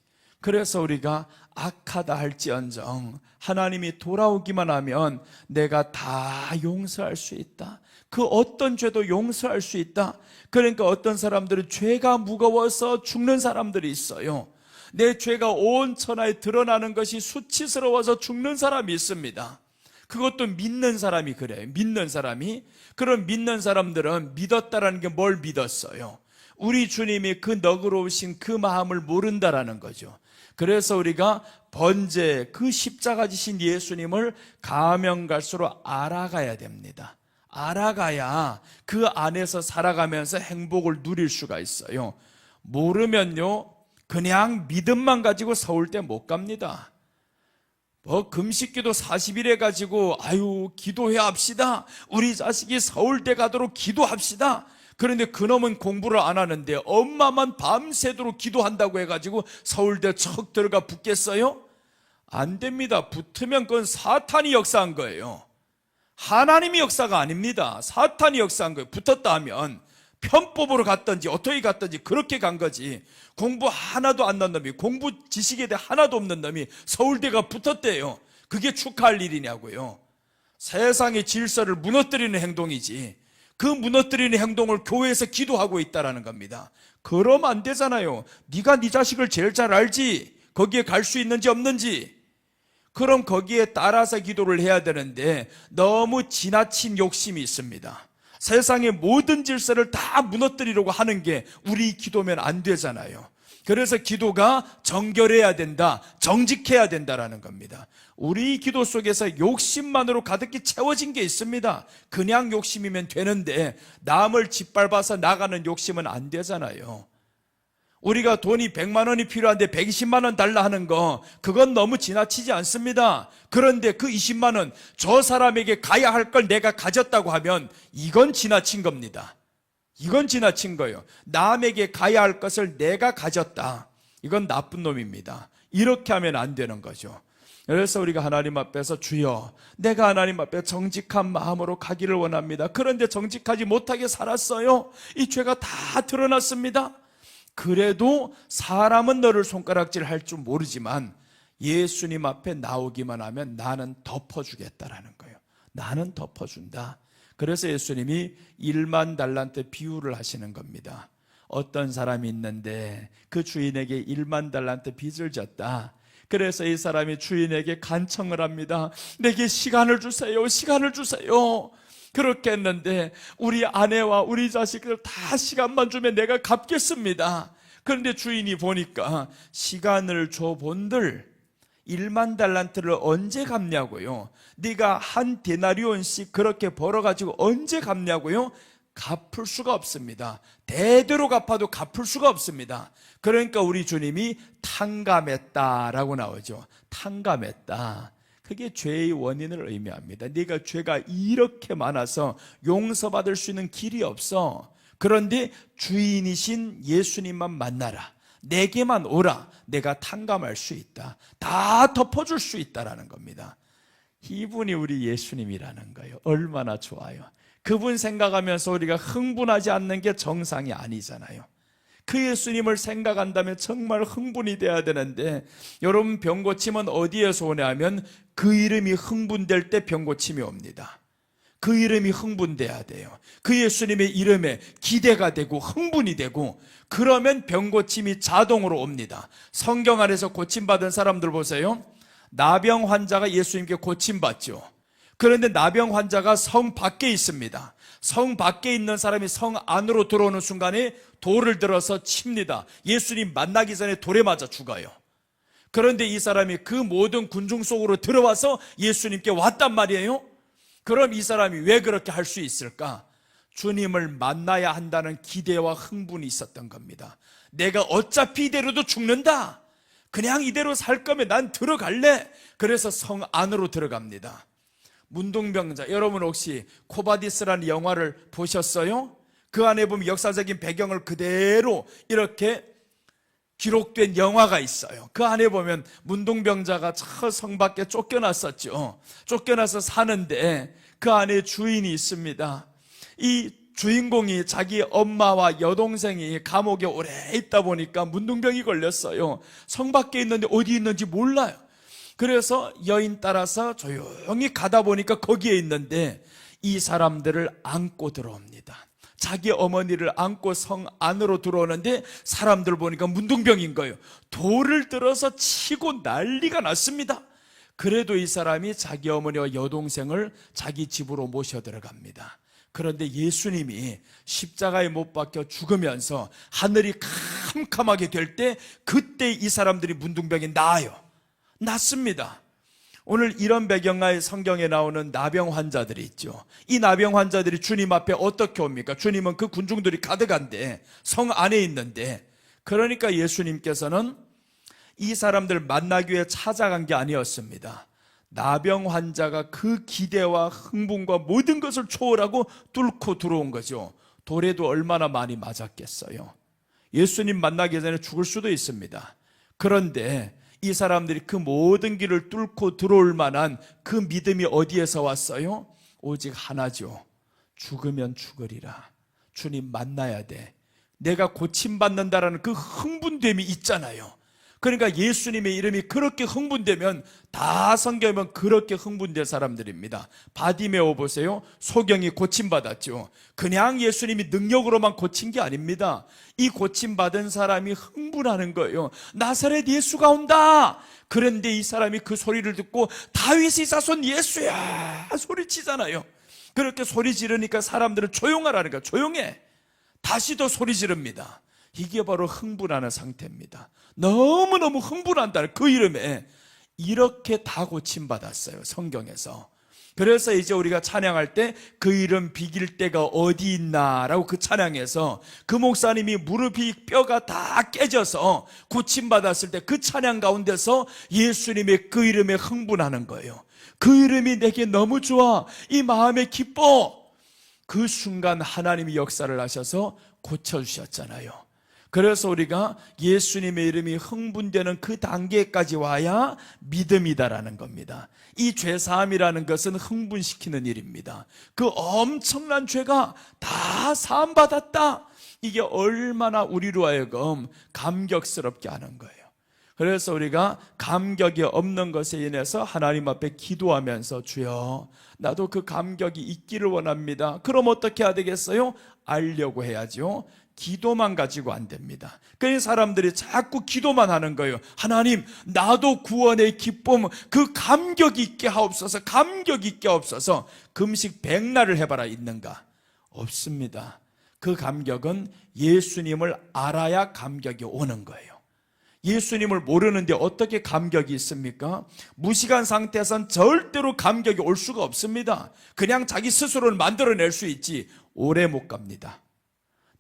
그래서 우리가 악하다 할지언정 하나님이 돌아오기만 하면 내가 다 용서할 수 있다. 그 어떤 죄도 용서할 수 있다. 그러니까 어떤 사람들은 죄가 무거워서 죽는 사람들이 있어요. 내 죄가 온 천하에 드러나는 것이 수치스러워서 죽는 사람이 있습니다. 그것도 믿는 사람이 그래요. 믿는 사람이. 그럼 믿는 사람들은 믿었다라는 게 뭘 믿었어요? 우리 주님이 그 너그러우신 그 마음을 모른다라는 거죠. 그래서 우리가 번제, 그 십자가 지신 예수님을 가면 갈수록 알아가야 됩니다. 알아가야 그 안에서 살아가면서 행복을 누릴 수가 있어요. 모르면요, 그냥 믿음만 가지고 서울대 못 갑니다. 금식기도 40일 해가지고 기도해야 합시다. 우리 자식이 서울대 가도록 기도합시다. 그런데 그놈은 공부를 안 하는데 엄마만 밤새도록 기도한다고 해가지고 서울대 척 들어가 붙겠어요? 안 됩니다. 붙으면 그건 사탄이 역사한 거예요. 하나님이 역사가 아닙니다. 사탄이 역사한 거예요. 붙었다 하면 편법으로 갔든지 어떻게 갔든지 그렇게 간 거지. 공부 하나도 안 난 놈이, 공부 지식에 대해 하나도 없는 놈이 서울대가 붙었대요. 그게 축하할 일이냐고요. 세상의 질서를 무너뜨리는 행동이지, 그 무너뜨리는 행동을 교회에서 기도하고 있다라는 겁니다. 그러면 안 되잖아요. 네가 네 자식을 제일 잘 알지, 거기에 갈 수 있는지 없는지. 그럼 거기에 따라서 기도를 해야 되는데 너무 지나친 욕심이 있습니다. 세상의 모든 질서를 다 무너뜨리려고 하는 게 우리 기도면 안 되잖아요. 그래서 기도가 정결해야 된다, 정직해야 된다라는 겁니다. 우리 기도 속에서 욕심만으로 가득히 채워진 게 있습니다. 그냥 욕심이면 되는데 남을 짓밟아서 나가는 욕심은 안 되잖아요. 우리가 돈이 100만 원이 필요한데 120만 원 달라 하는 거, 그건 너무 지나치지 않습니다. 그런데 그 20만 원 저 사람에게 가야 할 걸 내가 가졌다고 하면 이건 지나친 겁니다. 이건 지나친 거예요. 남에게 가야 할 것을 내가 가졌다, 이건 나쁜 놈입니다. 이렇게 하면 안 되는 거죠. 그래서 우리가 하나님 앞에서 주여, 내가 하나님 앞에 정직한 마음으로 가기를 원합니다. 그런데 정직하지 못하게 살았어요. 이 죄가 다 드러났습니다. 그래도 사람은 너를 손가락질 할 줄 모르지만 예수님 앞에 나오기만 하면 나는 덮어주겠다라는 거예요. 나는 덮어준다. 그래서 예수님이 1만 달란트 비유를 하시는 겁니다. 어떤 사람이 있는데 그 주인에게 1만 달란트 빚을 졌다. 그래서 이 사람이 주인에게 간청을 합니다. 내게 시간을 주세요, 시간을 주세요. 그렇게 했는데 우리 아내와 우리 자식들 다 시간만 주면 내가 갚겠습니다. 그런데 주인이 보니까 시간을 줘본들 1만 달란트를 언제 갚냐고요. 네가 한 데나리온씩 그렇게 벌어가지고 언제 갚냐고요. 갚을 수가 없습니다. 대대로 갚아도 갚을 수가 없습니다. 그러니까 우리 주님이 탕감했다라고 나오죠. 탕감했다. 그게 죄의 원인을 의미합니다. 네가 죄가 이렇게 많아서 용서받을 수 있는 길이 없어. 그런데 주인이신 예수님만 만나라, 내게만 오라, 내가 탕감할 수 있다, 다 덮어줄 수 있다라는 겁니다. 이분이 우리 예수님이라는 거예요. 얼마나 좋아요. 그분 생각하면서 우리가 흥분하지 않는 게 정상이 아니잖아요. 그 예수님을 생각한다면 정말 흥분이 돼야 되는데, 여러분 병 고침은 어디에서 오냐면 그 이름이 흥분될 때 병 고침이 옵니다. 그 이름이 흥분돼야 돼요. 그 예수님의 이름에 기대가 되고 흥분이 되고, 그러면 병 고침이 자동으로 옵니다. 성경 안에서 고침받은 사람들 보세요. 나병 환자가 예수님께 고침받죠. 그런데 나병 환자가 성 밖에 있습니다. 성 밖에 있는 사람이 성 안으로 들어오는 순간에 돌을 들어서 칩니다. 예수님 만나기 전에 돌에 맞아 죽어요. 그런데 이 사람이 그 모든 군중 속으로 들어와서 예수님께 왔단 말이에요. 그럼 이 사람이 왜 그렇게 할 수 있을까? 주님을 만나야 한다는 기대와 흥분이 있었던 겁니다. 내가 어차피 이대로도 죽는다, 그냥 이대로 살 거면 난 들어갈래. 그래서 성 안으로 들어갑니다. 문둥병자, 여러분 혹시 코바디스라는 영화를 보셨어요? 그 안에 보면 역사적인 배경을 그대로 이렇게 기록된 영화가 있어요. 그 안에 보면 문둥병자가 저 성 밖에 쫓겨났었죠. 쫓겨나서 사는데 그 안에 주인이 있습니다. 이 주인공이 자기 엄마와 여동생이 감옥에 오래 있다 보니까 문둥병이 걸렸어요. 성 밖에 있는데 어디 있는지 몰라요. 그래서 여인 따라서 조용히 가다 보니까 거기에 있는데 이 사람들을 안고 들어옵니다. 자기 어머니를 안고 성 안으로 들어오는데 사람들 보니까 문둥병인 거예요. 돌을 들어서 치고 난리가 났습니다. 그래도 이 사람이 자기 어머니와 여동생을 자기 집으로 모셔 들어갑니다. 그런데 예수님이 십자가에 못 박혀 죽으면서 하늘이 캄캄하게 될 때, 그때 이 사람들이 문둥병이 나아요. 낫습니다. 오늘 이런 배경하에 성경에 나오는 나병 환자들이 있죠. 이 나병 환자들이 주님 앞에 어떻게 옵니까? 주님은 그 군중들이 가득한데, 성 안에 있는데, 그러니까 예수님께서는 이 사람들 만나기 위해 찾아간 게 아니었습니다. 나병 환자가 그 기대와 흥분과 모든 것을 초월하고 뚫고 들어온 거죠. 돌에도 얼마나 많이 맞았겠어요. 예수님 만나기 전에 죽을 수도 있습니다. 그런데 이 사람들이 그 모든 길을 뚫고 들어올 만한 그 믿음이 어디에서 왔어요? 오직 하나죠. 죽으면 죽으리라. 주님 만나야 돼. 내가 고침받는다라는 그 흥분됨이 있잖아요. 그러니까 예수님의 이름이 그렇게 흥분되면 다 성경이면 그렇게 흥분된 사람들입니다. 바디메오 보세요. 소경이 고침받았죠. 그냥 예수님이 능력으로만 고친 게 아닙니다. 이 고침받은 사람이 흥분하는 거예요. 나사렛 예수가 온다. 그런데 이 사람이 그 소리를 듣고 다윗의 자손 예수야 소리치잖아요. 그렇게 소리 지르니까 사람들은 조용하라는 거야. 조용해. 다시 더 소리 지릅니다. 이게 바로 흥분하는 상태입니다. 너무너무 흥분한다는 그 이름에 이렇게 다 고침받았어요, 성경에서. 그래서 이제 우리가 찬양할 때 그 이름 비길 때가 어디 있나라고 그 찬양에서 그 목사님이 무릎이 뼈가 다 깨져서 고침받았을 때 그 찬양 가운데서 예수님의 그 이름에 흥분하는 거예요. 그 이름이 내게 너무 좋아. 이 마음에 기뻐. 그 순간 하나님이 역사를 하셔서 고쳐주셨잖아요. 그래서 우리가 예수님의 이름이 흥분되는 그 단계까지 와야 믿음이다라는 겁니다. 이 죄사함이라는 것은 흥분시키는 일입니다. 그 엄청난 죄가 다 사함받았다. 이게 얼마나 우리로 하여금 감격스럽게 하는 거예요. 그래서 우리가 감격이 없는 것에 인해서 하나님 앞에 기도하면서 주여 나도 그 감격이 있기를 원합니다. 그럼 어떻게 해야 되겠어요? 알려고 해야죠. 기도만 가지고 안 됩니다. 그래서 사람들이 자꾸 기도만 하는 거예요. 하나님 나도 구원의 기쁨 그 감격 있게 하옵소서. 감격 있게 하옵소서. 금식 100날을 해봐라 있는가? 없습니다. 그 감격은 예수님을 알아야 감격이 오는 거예요. 예수님을 모르는데 어떻게 감격이 있습니까? 무식한 상태에선 절대로 감격이 올 수가 없습니다. 그냥 자기 스스로를 만들어낼 수 있지 오래 못 갑니다.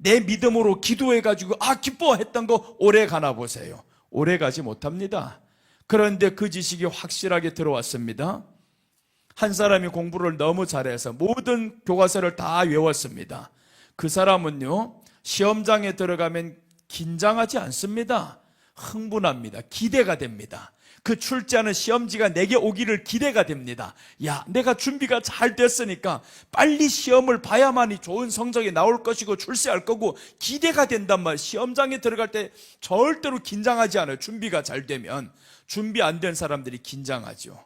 내 믿음으로 기도해가지고 기뻐했던 거 오래 가나 보세요. 오래 가지 못합니다. 그런데 그 지식이 확실하게 들어왔습니다. 한 사람이 공부를 너무 잘해서 모든 교과서를 다 외웠습니다. 그 사람은요 시험장에 들어가면 긴장하지 않습니다. 흥분합니다. 기대가 됩니다. 그 출제하는 시험지가 내게 오기를 기대가 됩니다. 야, 내가 준비가 잘 됐으니까 빨리 시험을 봐야만이 좋은 성적이 나올 것이고 출세할 거고 기대가 된단 말이에요. 시험장에 들어갈 때 절대로 긴장하지 않아요. 준비가 잘 되면. 준비 안 된 사람들이 긴장하죠.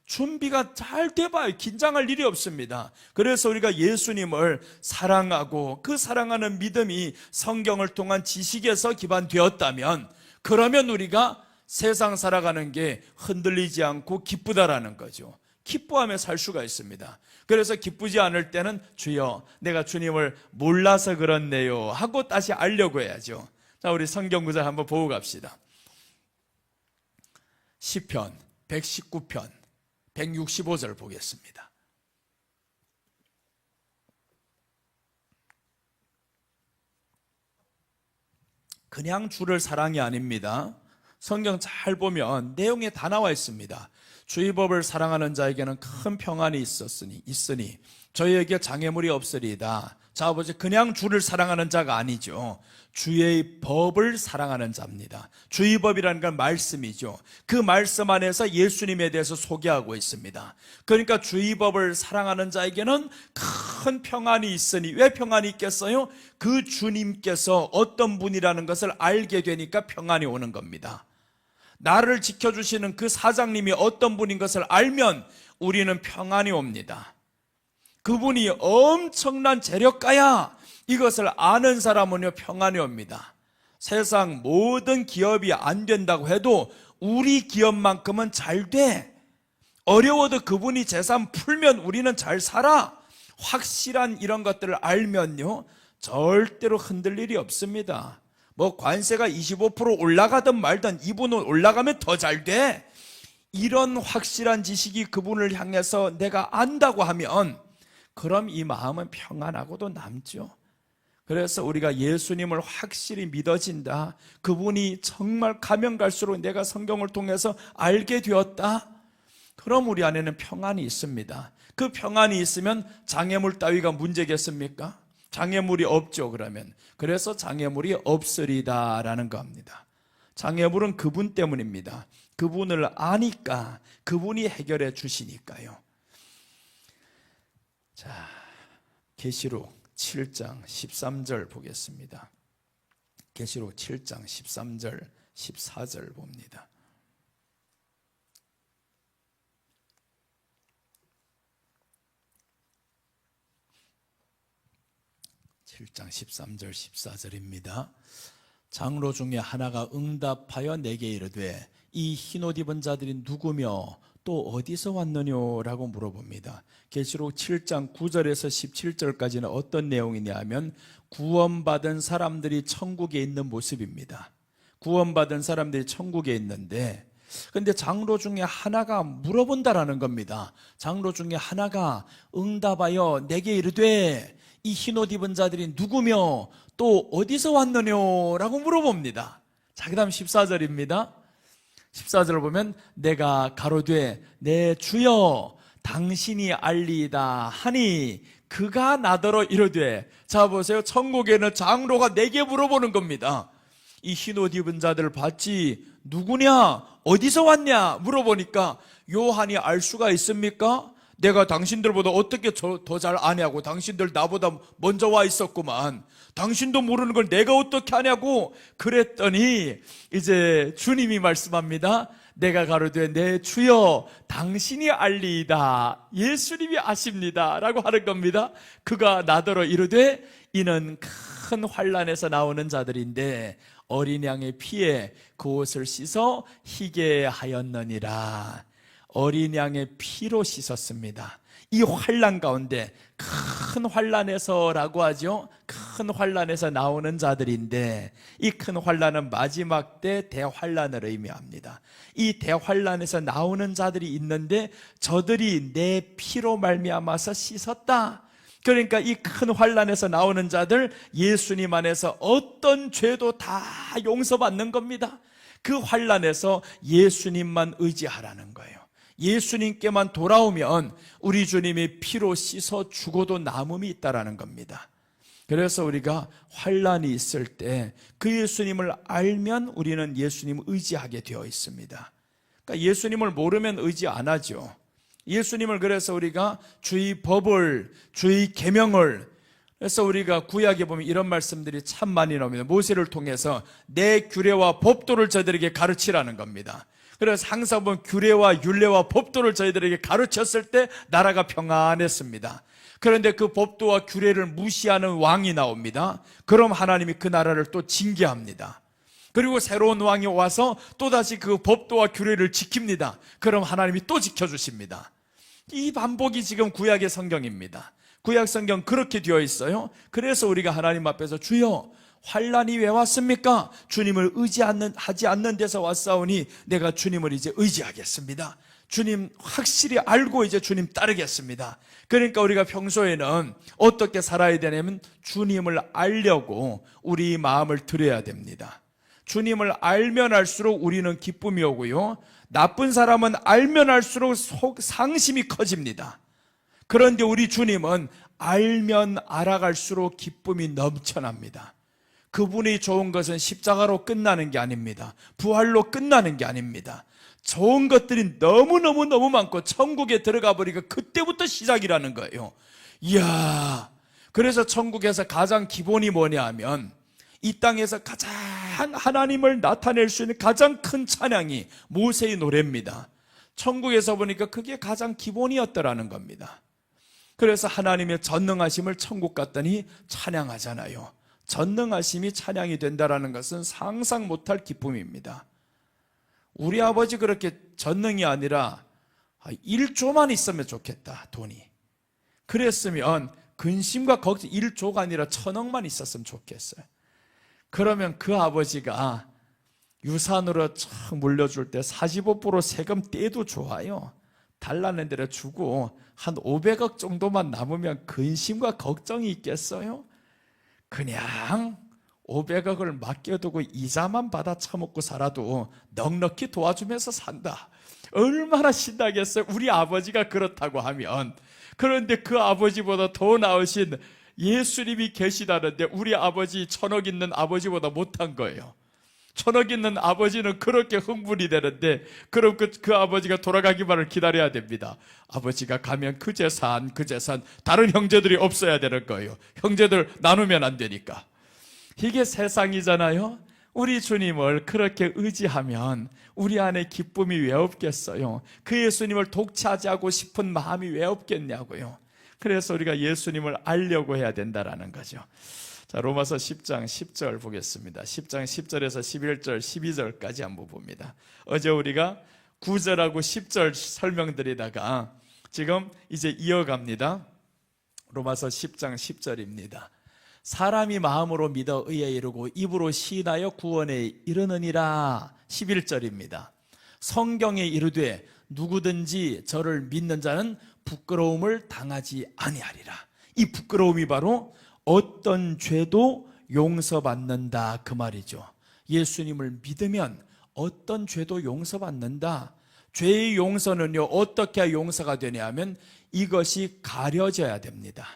준비가 잘 돼봐요. 긴장할 일이 없습니다. 그래서 우리가 예수님을 사랑하고 그 사랑하는 믿음이 성경을 통한 지식에서 기반되었다면 그러면 우리가 세상 살아가는 게 흔들리지 않고 기쁘다라는 거죠. 기뻐하며 살 수가 있습니다. 그래서 기쁘지 않을 때는 주여 내가 주님을 몰라서 그렇네요 하고 다시 알려고 해야죠. 자, 우리 성경 구절 한번 보고 갑시다. 시편 119편 165절 보겠습니다. 그냥 주를 사랑이 아닙니다. 성경 잘 보면 내용에 다 나와 있습니다. 주의 법을 사랑하는 자에게는 큰 평안이 있으니 저희에게 장애물이 없으리이다. 자, 아버지 그냥 주를 사랑하는 자가 아니죠. 주의 법을 사랑하는 자입니다. 주의 법이라는 건 말씀이죠. 그 말씀 안에서 예수님에 대해서 소개하고 있습니다. 그러니까 주의 법을 사랑하는 자에게는 큰 평안이 있으니 왜 평안이 있겠어요? 그 주님께서 어떤 분이라는 것을 알게 되니까 평안이 오는 겁니다. 나를 지켜주시는 그 사장님이 어떤 분인 것을 알면 우리는 평안이 옵니다. 그분이 엄청난 재력가야. 이것을 아는 사람은요 평안이 옵니다. 세상 모든 기업이 안 된다고 해도 우리 기업만큼은 잘 돼. 어려워도 그분이 재산 풀면 우리는 잘 살아. 확실한 이런 것들을 알면요, 절대로 흔들 일이 없습니다. 뭐 관세가 25% 올라가든 말든 이분은 올라가면 더 잘 돼. 이런 확실한 지식이 그분을 향해서 내가 안다고 하면 그럼 이 마음은 평안하고도 남죠. 그래서 우리가 예수님을 확실히 믿어진다, 그분이 정말 가면 갈수록 내가 성경을 통해서 알게 되었다, 그럼 우리 안에는 평안이 있습니다. 그 평안이 있으면 장애물 따위가 문제겠습니까? 장애물이 없죠. 그러면 그래서 장애물이 없으리다라는 겁니다. 장애물은 그분 때문입니다. 그분을 아니까, 그분이 해결해 주시니까요. 자, 계시록 7장 13절 보겠습니다. 계시록 7장 13절 14절 봅니다. 7장 13절 14절입니다. 장로 중에 하나가 응답하여 내게 이르되 이 흰옷 입은 자들이 누구며 또 어디서 왔느냐라고 물어봅니다. 계시록 7장 9절에서 17절까지는 어떤 내용이냐 하면 구원받은 사람들이 천국에 있는 모습입니다. 구원받은 사람들이 천국에 있는데, 근데 장로 중에 하나가 물어본다라는 겁니다. 장로 중에 하나가 응답하여 내게 이르되 이 흰옷 입은 자들이 누구며 또 어디서 왔느냐라고 물어봅니다. 자, 그 다음 14절입니다. 14절을 보면 내가 가로되 내 주여 당신이 알리이다 하니 그가 나더러 이르되, 자 보세요, 천국에는 장로가 내게 물어보는 겁니다. 이 흰옷 입은 자들을 봤지, 누구냐 어디서 왔냐 물어보니까 요한이 알 수가 있습니까? 내가 당신들보다 어떻게 더 잘 아냐고, 당신들 나보다 먼저 와 있었구만, 당신도 모르는 걸 내가 어떻게 아냐고 그랬더니 이제 주님이 말씀합니다. 내가 가로되 내 주여 당신이 알리이다, 예수님이 아십니다 라고 하는 겁니다. 그가 나더러 이르되 이는 큰 환난에서 나오는 자들인데 어린 양의 피에 그 옷을 씻어 희게 하였느니라. 어린 양의 피로 씻었습니다. 이 환난 가운데, 큰 환난에서라고 하죠. 큰 환난에서 나오는 자들인데, 이 큰 환난은 마지막 때 대환난을 의미합니다. 이 대환난에서 나오는 자들이 있는데 저들이 내 피로 말미암아서 씻었다. 그러니까 이 큰 환난에서 나오는 자들, 예수님 안에서 어떤 죄도 다 용서받는 겁니다. 그 환난에서 예수님만 의지하라는 거예요. 예수님께만 돌아오면 우리 주님이 피로 씻어 죽어도 남음이 있다라는 겁니다. 그래서 우리가 환난이 있을 때 그 예수님을 알면 우리는 예수님을 의지하게 되어 있습니다. 그러니까 예수님을 모르면 의지 안 하죠. 예수님을, 그래서 우리가 주의 법을, 주의 계명을, 그래서 우리가 구약에 보면 이런 말씀들이 참 많이 나옵니다. 모세를 통해서 내 규례와 법도를 저들에게 가르치라는 겁니다. 그래서 항상 보면 규례와 율례와 법도를 저희들에게 가르쳤을 때 나라가 평안했습니다. 그런데 그 법도와 규례를 무시하는 왕이 나옵니다. 그럼 하나님이 그 나라를 또 징계합니다. 그리고 새로운 왕이 와서 또다시 그 법도와 규례를 지킵니다. 그럼 하나님이 또 지켜주십니다. 이 반복이 지금 구약의 성경입니다. 구약 성경 그렇게 되어 있어요. 그래서 우리가 하나님 앞에서 주여 환난이 왜 왔습니까? 주님을 하지 않는 데서 왔사오니 내가 주님을 이제 의지하겠습니다. 주님 확실히 알고 이제 주님 따르겠습니다. 그러니까 우리가 평소에는 어떻게 살아야 되냐면 주님을 알려고 우리 마음을 들여야 됩니다. 주님을 알면 알수록 우리는 기쁨이 오고요, 나쁜 사람은 알면 알수록 상심이 커집니다. 그런데 우리 주님은 알면 알아갈수록 기쁨이 넘쳐납니다. 그분이 좋은 것은 십자가로 끝나는 게 아닙니다. 부활로 끝나는 게 아닙니다. 좋은 것들이 너무너무 많고 천국에 들어가 버리니까 그때부터 시작이라는 거예요. 이야, 그래서 천국에서 가장 기본이 뭐냐 하면 이 땅에서 가장 하나님을 나타낼 수 있는 가장 큰 찬양이 모세의 노래입니다. 천국에서 보니까 그게 가장 기본이었더라는 겁니다. 그래서 하나님의 전능하심을 천국 갔더니 찬양하잖아요. 전능하심이 찬양이 된다는 것은 상상 못할 기쁨입니다. 우리 아버지 그렇게 전능이 아니라 1조만 있으면 좋겠다, 돈이. 그랬으면 근심과 걱정, 1조가 아니라 1,000억만 있었으면 좋겠어요. 그러면 그 아버지가 유산으로 쫙 물려줄 때 45% 세금 떼도 좋아요. 달라는 대로 주고 한 500억 정도만 남으면 근심과 걱정이 있겠어요? 그냥 500억을 맡겨두고 이자만 받아 처먹고 살아도 넉넉히 도와주면서 산다. 얼마나 신나겠어요? 우리 아버지가 그렇다고 하면. 그런데 그 아버지보다 더 나으신 예수님이 계시다는데 우리 아버지 1,000억 있는 아버지보다 못한 거예요. 1,000억 있는 아버지는 그렇게 흥분이 되는데 그럼 그 아버지가 돌아가기만을 기다려야 됩니다. 아버지가 가면 그 재산 다른 형제들이 없어야 되는 거예요. 형제들 나누면 안 되니까. 이게 세상이잖아요. 우리 주님을 그렇게 의지하면 우리 안에 기쁨이 왜 없겠어요? 그 예수님을 독차지하고 싶은 마음이 왜 없겠냐고요. 그래서 우리가 예수님을 알려고 해야 된다라는 거죠. 자, 로마서 10장 10절 보겠습니다. 10장 10절에서 11절 12절까지 한번 봅니다. 어제 우리가 9절하고 10절 설명드리다가 지금 이제 이어갑니다. 로마서 10장 10절입니다. 사람이 마음으로 믿어 의에 이르고 입으로 시인하여 구원에 이르느니라. 11절입니다. 성경에 이르되 누구든지 저를 믿는 자는 부끄러움을 당하지 아니하리라. 이 부끄러움이 바로 어떤 죄도 용서받는다 그 말이죠. 예수님을 믿으면 어떤 죄도 용서받는다. 죄의 용서는요 어떻게 용서가 되냐 하면 이것이 가려져야 됩니다.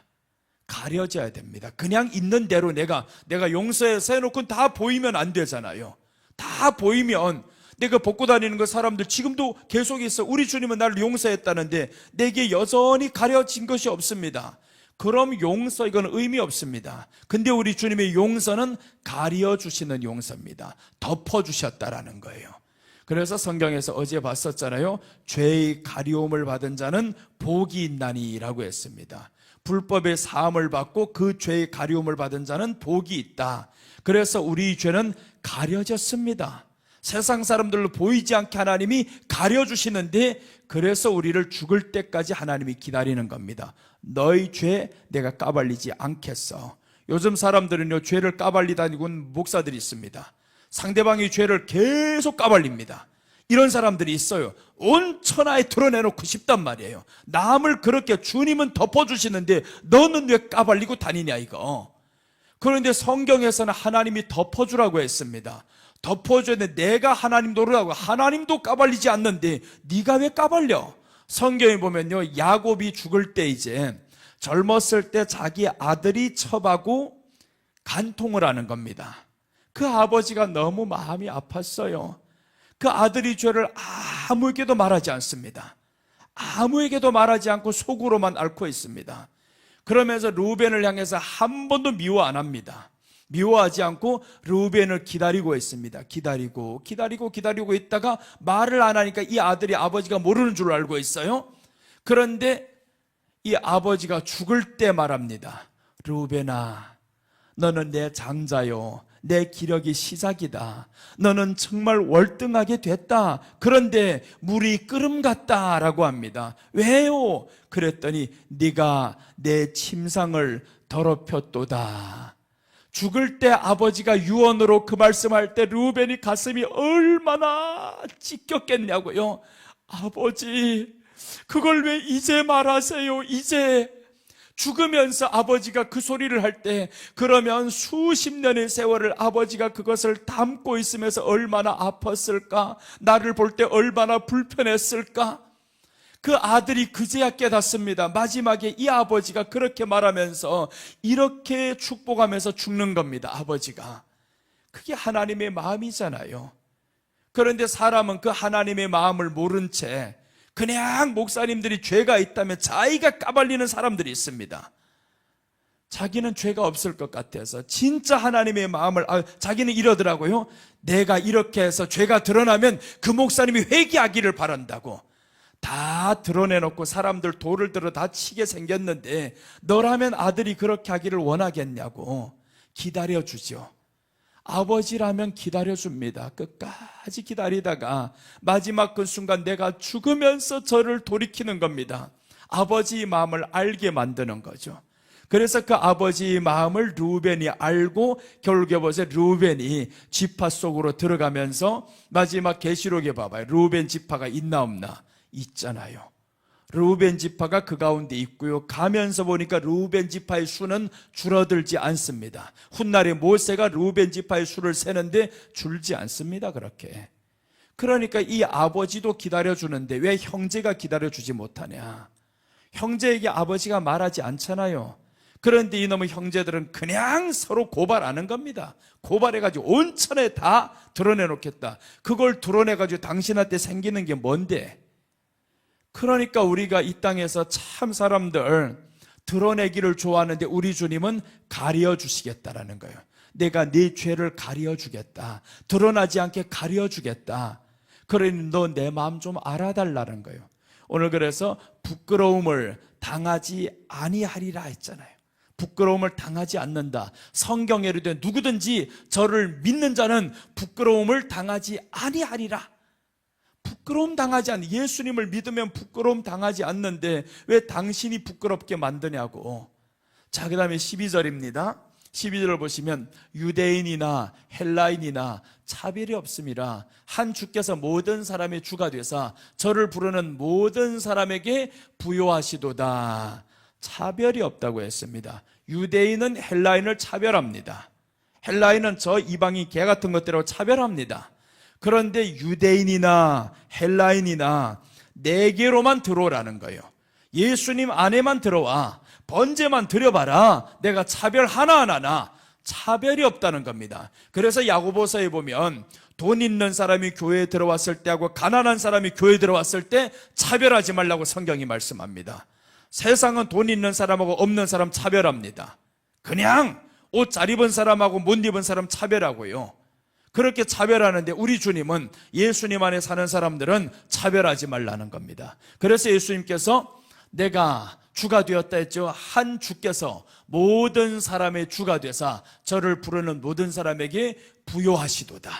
가려져야 됩니다. 그냥 있는 대로 내가 용서해서 해놓고 다 보이면 안 되잖아요. 다 보이면 내가 벗고 다니는 거 사람들 지금도 계속 있어. 우리 주님은 나를 용서했다는데 내게 여전히 가려진 것이 없습니다. 그럼 용서 이건 의미 없습니다. 근데 우리 주님의 용서는 가려주시는 용서입니다. 덮어주셨다라는 거예요. 그래서 성경에서 어제 봤었잖아요. 죄의 가리움을 받은 자는 복이 있나니 라고 했습니다. 불법의 사함을 받고 그 죄의 가리움을 받은 자는 복이 있다. 그래서 우리 죄는 가려졌습니다. 세상 사람들로 보이지 않게 하나님이 가려주시는데 그래서 우리를 죽을 때까지 하나님이 기다리는 겁니다. 너희 죄 내가 까발리지 않겠어. 요즘 사람들은요 죄를 까발리다니고 목사들이 있습니다. 상대방의 죄를 계속 까발립니다. 이런 사람들이 있어요. 온 천하에 드러내놓고 싶단 말이에요. 남을 그렇게 주님은 덮어주시는데 너는 왜 까발리고 다니냐 이거. 그런데 성경에서는 하나님이 덮어주라고 했습니다. 덮어줘야 돼. 내가 하나님 노릇하고 하나님도 까발리지 않는데 네가 왜 까발려? 성경에 보면요 야곱이 죽을 때 이제 젊었을 때 자기 아들이 첩하고 간통을 하는 겁니다. 그 아버지가 너무 마음이 아팠어요. 그 아들이 죄를 아무에게도 말하지 않습니다. 아무에게도 말하지 않고 속으로만 앓고 있습니다. 그러면서 르우벤을 향해서 한 번도 미워 안 합니다. 미워하지 않고 르우벤을 기다리고 있습니다. 기다리고 있다가 말을 안 하니까 이 아들이 아버지가 모르는 줄 알고 있어요. 그런데 이 아버지가 죽을 때 말합니다. 르우벤아, 너는 내 장자요. 내 기력이 시작이다. 너는 정말 월등하게 됐다. 그런데 물이 끓음 같다 라고 합니다. 왜요? 그랬더니 네가 내 침상을 더럽혔도다. 죽을 때 아버지가 유언으로 그 말씀할 때 르우벤이 가슴이 얼마나 찢겼겠냐고요. 아버지, 그걸 왜 이제 말하세요? 이제 죽으면서 아버지가 그 소리를 할 때 그러면 수십 년의 세월을 아버지가 그것을 담고 있으면서 얼마나 아팠을까? 나를 볼 때 얼마나 불편했을까? 그 아들이 그제야 깨닫습니다. 마지막에 이 아버지가 그렇게 말하면서 이렇게 축복하면서 죽는 겁니다. 아버지가. 그게 하나님의 마음이잖아요. 그런데 사람은 그 하나님의 마음을 모른 채 그냥 목사님들이 죄가 있다면 자기가 까발리는 사람들이 있습니다. 자기는 죄가 없을 것 같아서 진짜 하나님의 마음을 자기는 이러더라고요. 내가 이렇게 해서 죄가 드러나면 그 목사님이 회개하기를 바란다고. 다 드러내놓고 사람들 돌을 들어 다 치게 생겼는데 너라면 아들이 그렇게 하기를 원하겠냐고 기다려주죠. 아버지라면 기다려줍니다. 끝까지 기다리다가 마지막 그 순간 내가 죽으면서 저를 돌이키는 겁니다. 아버지의 마음을 알게 만드는 거죠. 그래서 그 아버지의 마음을 르우벤이 알고 결국에 보세요. 르우벤이 지파 속으로 들어가면서 마지막 계시록에 봐봐요. 르우벤 지파가 있나 없나? 있잖아요. 르우벤 지파가 그 가운데 있고요. 가면서 보니까 르우벤 지파의 수는 줄어들지 않습니다. 훗날에 모세가 르우벤 지파의 수를 세는데 줄지 않습니다. 그렇게. 그러니까 이 아버지도 기다려주는데 왜 형제가 기다려주지 못하냐? 형제에게 아버지가 말하지 않잖아요. 그런데 이놈의 형제들은 그냥 서로 고발하는 겁니다. 고발해가지고 온천에 다 드러내놓겠다. 그걸 드러내가지고 당신한테 생기는 게 뭔데? 그러니까 우리가 이 땅에서 참 사람들 드러내기를 좋아하는데 우리 주님은 가려주시겠다라는 거예요. 내가 네 죄를 가려주겠다. 드러나지 않게 가려주겠다. 그러니 너 내 마음 좀 알아달라는 거예요. 오늘 그래서 부끄러움을 당하지 아니하리라 했잖아요. 부끄러움을 당하지 않는다. 성경에 이르되 누구든지 저를 믿는 자는 부끄러움을 당하지 아니하리라. 부끄러움 당하지 않는, 예수님을 믿으면 부끄러움 당하지 않는데 왜 당신이 부끄럽게 만드냐고. 자, 그 다음에 12절입니다. 12절을 보시면 유대인이나 헬라인이나 차별이 없음이라 한 주께서 모든 사람의 주가 되사 저를 부르는 모든 사람에게 부요하시도다. 차별이 없다고 했습니다. 유대인은 헬라인을 차별합니다. 헬라인은 저 이방인 개 같은 것들하고 차별합니다. 그런데 유대인이나 헬라인이나 내게로만 들어오라는 거예요. 예수님 안에만 들어와. 번제만 드려봐라. 내가 차별 하나하나 차별이 없다는 겁니다. 그래서 야고보서에 보면 돈 있는 사람이 교회에 들어왔을 때하고 가난한 사람이 교회에 들어왔을 때 차별하지 말라고 성경이 말씀합니다. 세상은 돈 있는 사람하고 없는 사람 차별합니다. 그냥 옷 잘 입은 사람하고 못 입은 사람 차별하고요. 그렇게 차별하는데 우리 주님은 예수님 안에 사는 사람들은 차별하지 말라는 겁니다. 그래서 예수님께서 내가 주가 되었다 했죠. 한 주께서 모든 사람의 주가 되사 저를 부르는 모든 사람에게 부요하시도다.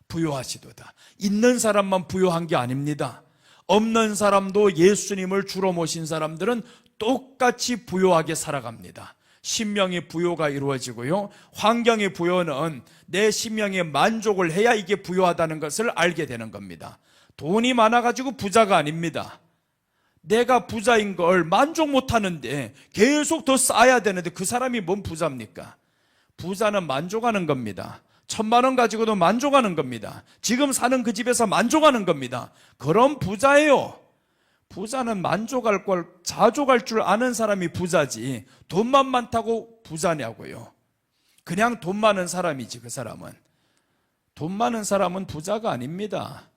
부요하시도다. 있는 사람만 부요한 게 아닙니다. 없는 사람도 예수님을 주로 모신 사람들은 똑같이 부요하게 살아갑니다. 심령의 부요가 이루어지고요. 환경의 부요는 내 심령에 만족을 해야 이게 부요하다는 것을 알게 되는 겁니다. 돈이 많아가지고 부자가 아닙니다. 내가 부자인 걸 만족 못하는데 계속 더 쌓아야 되는데 그 사람이 뭔 부자입니까? 부자는 만족하는 겁니다. 1,000만 원 가지고도 만족하는 겁니다. 지금 사는 그 집에서 만족하는 겁니다. 그런 부자예요. 부자는 만족할 걸 자족할 줄 아는 사람이 부자지 돈만 많다고 부자냐고요. 그냥 돈 많은 사람이지. 그 사람은 돈 많은 사람은 부자가 아닙니다.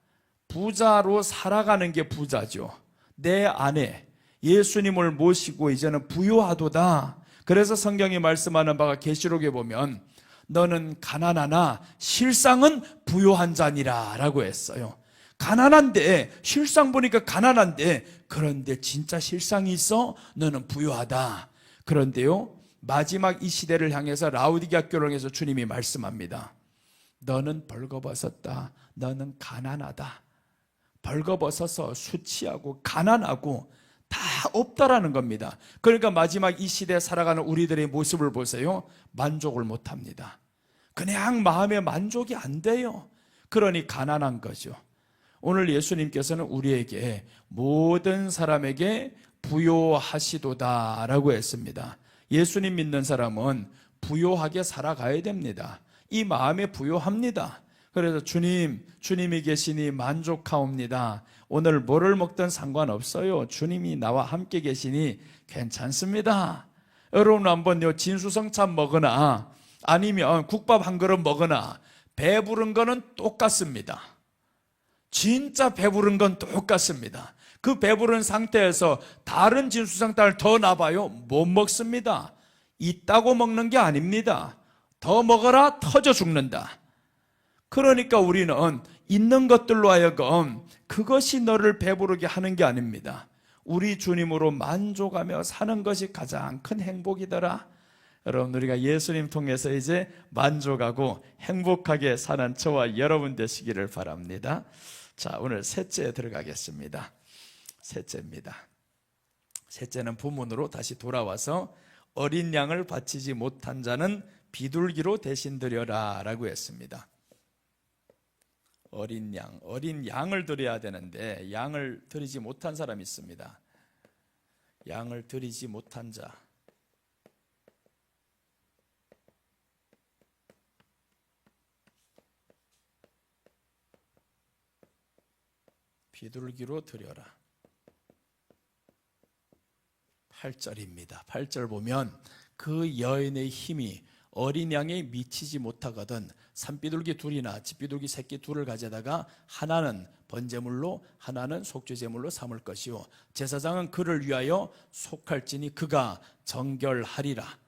부자로 살아가는 게 부자죠. 내 안에 예수님을 모시고 이제는 부요하도다. 그래서 성경이 말씀하는 바가 계시록에 보면 너는 가난하나 실상은 부요한 자니라 라고 했어요. 가난한데 실상 보니까 가난한데 그런데 진짜 실상이 있어? 너는 부요하다. 그런데요 마지막 이 시대를 향해서 라우디게아 교회를 향해서 주님이 말씀합니다. 너는 벌거벗었다. 너는 가난하다. 벌거벗어서 수치하고 가난하고 다 없다라는 겁니다. 그러니까 마지막 이 시대에 살아가는 우리들의 모습을 보세요. 만족을 못합니다. 그냥 마음에 만족이 안 돼요. 그러니 가난한 거죠. 오늘 예수님께서는 우리에게 모든 사람에게 부요하시도다 라고 했습니다. 예수님 믿는 사람은 부요하게 살아가야 됩니다. 이 마음에 부요합니다. 그래서 주님이 계시니 만족하옵니다. 오늘 뭐를 먹든 상관없어요. 주님이 나와 함께 계시니 괜찮습니다. 여러분 한번 진수성찬 먹으나 아니면 국밥 한 그릇 먹으나 배부른 거는 똑같습니다. 진짜 배부른 건 똑같습니다. 그 배부른 상태에서 다른 진수성찬을 더 놔봐요. 못 먹습니다. 있다고 먹는 게 아닙니다. 더 먹어라 터져 죽는다. 그러니까 우리는 있는 것들로 하여금 그것이 너를 배부르게 하는 게 아닙니다. 우리 주님으로 만족하며 사는 것이 가장 큰 행복이더라. 여러분, 우리가 예수님 통해서 이제 만족하고 행복하게 사는 저와 여러분 되시기를 바랍니다. 자, 오늘 셋째 들어가겠습니다. 셋째입니다. 셋째는 본문으로 다시 돌아와서 어린 양을 바치지 못한 자는 비둘기로 대신 드려라 라고 했습니다. 어린 양을 드려야 되는데 양을 드리지 못한 사람이 있습니다. 양을 드리지 못한 자, 비둘기로 드려라. 8절입니다. 8절 보면 그 여인의 힘이 어린 양에 미치지 못하거든 산비둘기 둘이나 집비둘기 새끼 둘을 가져다가 하나는 번제물로 하나는 속죄제물로 삼을 것이요 제사장은 그를 위하여 속할지니 그가 정결하리라.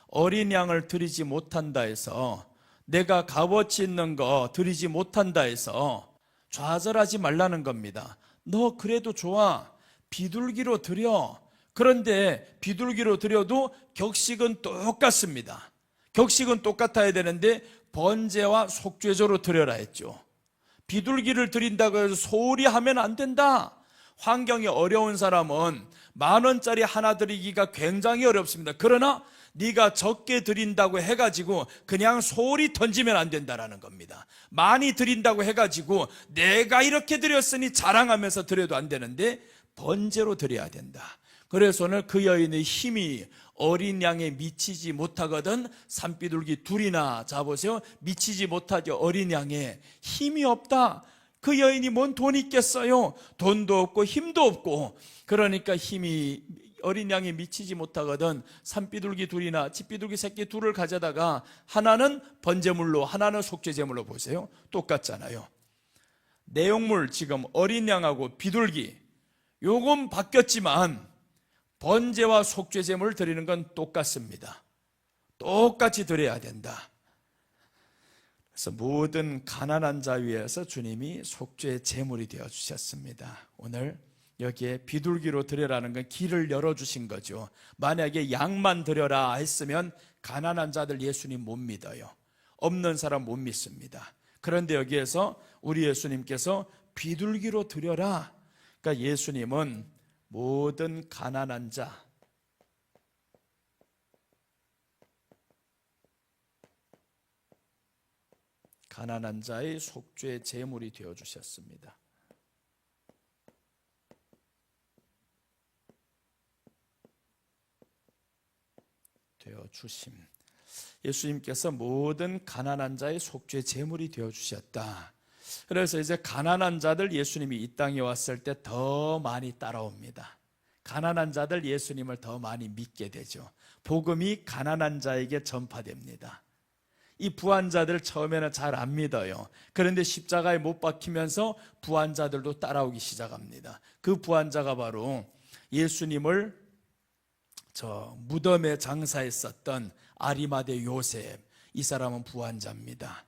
어린 양을 드리지 못한다 해서, 내가 값어치 있는 거 드리지 못한다 해서 좌절하지 말라는 겁니다. 너 그래도 좋아, 비둘기로 드려. 그런데 비둘기로 드려도 격식은 똑같습니다. 격식은 똑같아야 되는데 번제와 속죄제로 드려라 했죠. 비둘기를 드린다고 해서 소홀히 하면 안 된다. 환경이 어려운 사람은 10,000원짜리 하나 드리기가 굉장히 어렵습니다. 그러나 네가 적게 드린다고 해가지고 그냥 소홀히 던지면 안 된다라는 겁니다. 많이 드린다고 해가지고 내가 이렇게 드렸으니 자랑하면서 드려도 안 되는데 번제로 드려야 된다. 그래서 오늘 그 여인의 힘이 어린 양에 미치지 못하거든 산비둘기 둘이나 잡으세요. 미치지 못하죠. 어린 양에 힘이 없다. 그 여인이 뭔 돈이 있겠어요? 돈도 없고 힘도 없고. 그러니까 힘이 어린 양에 미치지 못하거든 산비둘기 둘이나 집비둘기 새끼 둘을 가져다가 하나는 번제물로 하나는 속죄제물로. 보세요, 똑같잖아요. 내용물 지금 어린 양하고 비둘기 요건 바뀌었지만 번제와 속죄제물을 드리는 건 똑같습니다. 똑같이 드려야 된다. 그래서 모든 가난한 자 위에서 주님이 속죄 제물이 되어 주셨습니다. 오늘 여기에 비둘기로 드려라는 건 길을 열어주신 거죠. 만약에 양만 드려라 했으면 가난한 자들 예수님 못 믿어요. 없는 사람 못 믿습니다. 그런데 여기에서 우리 예수님께서 비둘기로 드려라. 그러니까 예수님은 모든 가난한 자, 가난한 자의 속죄 제물이 되어 주셨습니다. 되어 주심. 예수님께서 모든 가난한 자의 속죄 제물이 되어 주셨다. 그래서 이제 가난한 자들 예수님이 이 땅에 왔을 때 더 많이 따라옵니다. 가난한 자들 예수님을 더 많이 믿게 되죠. 복음이 가난한 자에게 전파됩니다. 이 부한자들 처음에는 잘 안 믿어요. 그런데 십자가에 못 박히면서 부한자들도 따라오기 시작합니다. 그 부한자가 바로 예수님을 저 무덤에 장사했었던 아리마대 요셉, 이 사람은 부한자입니다.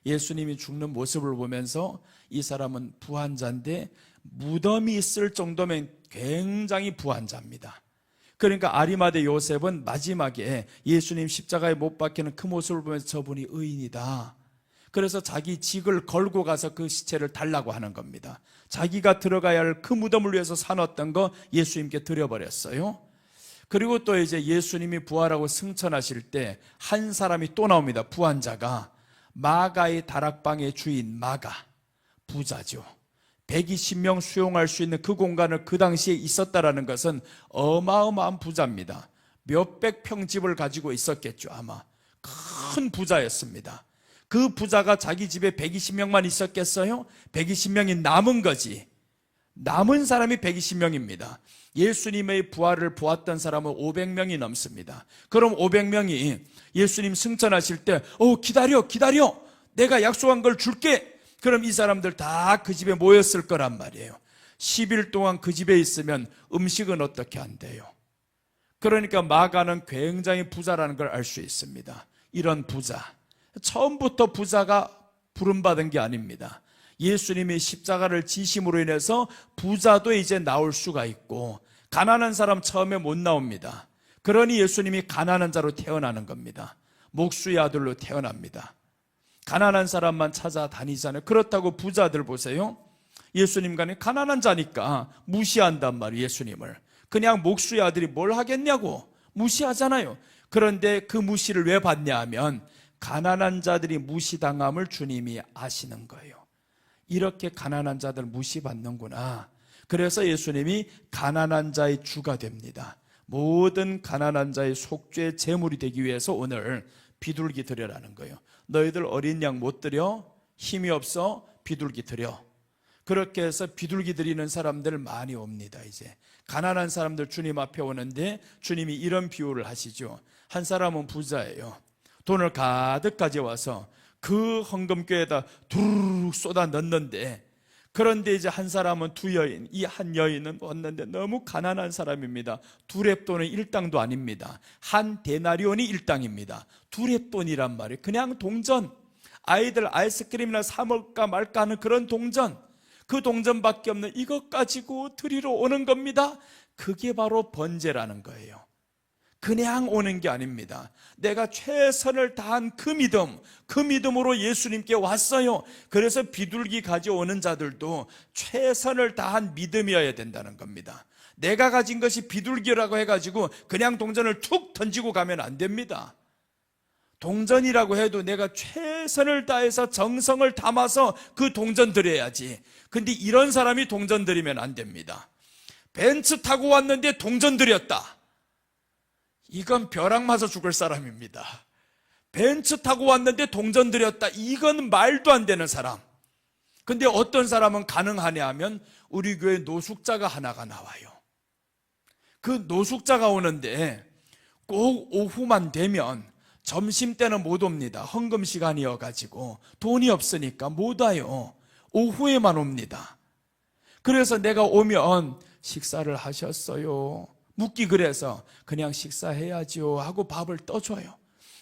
예수님이 죽는 모습을 보면서 이 사람은 부한자인데 무덤이 있을 정도면 굉장히 부한자입니다. 그러니까 아리마대 요셉은 마지막에 예수님 십자가에 못 박히는 그 모습을 보면서 저분이 의인이다. 그래서 자기 직을 걸고 가서 그 시체를 달라고 하는 겁니다. 자기가 들어가야 할 그 무덤을 위해서 사놨던 거 예수님께 드려버렸어요. 그리고 또 이제 예수님이 부활하고 승천하실 때 한 사람이 또 나옵니다. 부한자가 마가의 다락방의 주인 마가, 부자죠. 120명 수용할 수 있는 그 공간을 그 당시에 있었다라는 것은 어마어마한 부자입니다. 몇백 평 집을 가지고 있었겠죠. 아마 큰 부자였습니다. 그 부자가 자기 집에 120명만 있었겠어요? 120명이 남은 거지. 남은 사람이 120명입니다. 예수님의 부활을 보았던 사람은 500명이 넘습니다. 그럼 500명이 예수님 승천하실 때 기다려 내가 약속한 걸 줄게. 그럼 이 사람들 다 그 집에 모였을 거란 말이에요. 10일 동안 그 집에 있으면 음식은 어떻게 한대요? 그러니까 마가는 굉장히 부자라는 걸 알 수 있습니다. 이런 부자, 처음부터 부자가 부름받은 게 아닙니다. 예수님이 십자가를 지심으로 인해서 부자도 이제 나올 수가 있고, 가난한 사람 처음에 못 나옵니다. 그러니 예수님이 가난한 자로 태어나는 겁니다. 목수의 아들로 태어납니다. 가난한 사람만 찾아다니잖아요. 그렇다고 부자들 보세요. 예수님과는 가난한 자니까 무시한단 말이에요. 예수님을 그냥 목수의 아들이 뭘 하겠냐고 무시하잖아요. 그런데 그 무시를 왜 받냐 하면 가난한 자들이 무시당함을 주님이 아시는 거예요. 이렇게 가난한 자들 무시받는구나. 그래서 예수님이 가난한 자의 주가 됩니다. 모든 가난한 자의 속죄 제물이 되기 위해서 오늘 비둘기 드려라는 거예요. 너희들 어린 양 못 드려? 힘이 없어? 비둘기 드려. 그렇게 해서 비둘기 드리는 사람들 많이 옵니다. 이제 가난한 사람들 주님 앞에 오는데 주님이 이런 비유를 하시죠. 한 사람은 부자예요. 돈을 가득 가져와서 그 헌금교에다 두루룩 쏟아 넣는데, 그런데 이제 한 사람은 두 여인, 이 한 여인은 왔는데 너무 가난한 사람입니다. 두 렙돈은 일당도 아닙니다. 한 데나리온이 일당입니다. 두 렙돈이란 말이에요. 그냥 동전, 아이들 아이스크림이나 사 먹을까 말까 하는 그런 동전, 그 동전밖에 없는 이것 가지고 드리러 오는 겁니다. 그게 바로 번제라는 거예요. 그냥 오는 게 아닙니다. 내가 최선을 다한 그 믿음으로 예수님께 왔어요. 그래서 비둘기 가져오는 자들도 최선을 다한 믿음이어야 된다는 겁니다. 내가 가진 것이 비둘기라고 해가지고 그냥 동전을 툭 던지고 가면 안 됩니다. 동전이라고 해도 내가 최선을 다해서 정성을 담아서 그 동전 드려야지. 근데 이런 사람이 동전 드리면 안 됩니다. 벤츠 타고 왔는데 동전 드렸다. 이건 벼락 맞아 죽을 사람입니다. 벤츠 타고 왔는데 동전 드렸다. 이건 말도 안 되는 사람. 근데 어떤 사람은 가능하냐 하면 우리 교회 노숙자가 하나가 나와요. 그 노숙자가 오는데 꼭 오후만 되면, 점심때는 못 옵니다. 헌금 시간이어가지고 돈이 없으니까 못 와요. 오후에만 옵니다. 그래서 내가 오면 식사를 하셨어요? 묻기 그래서 그냥 식사해야지요 하고 밥을 떠줘요.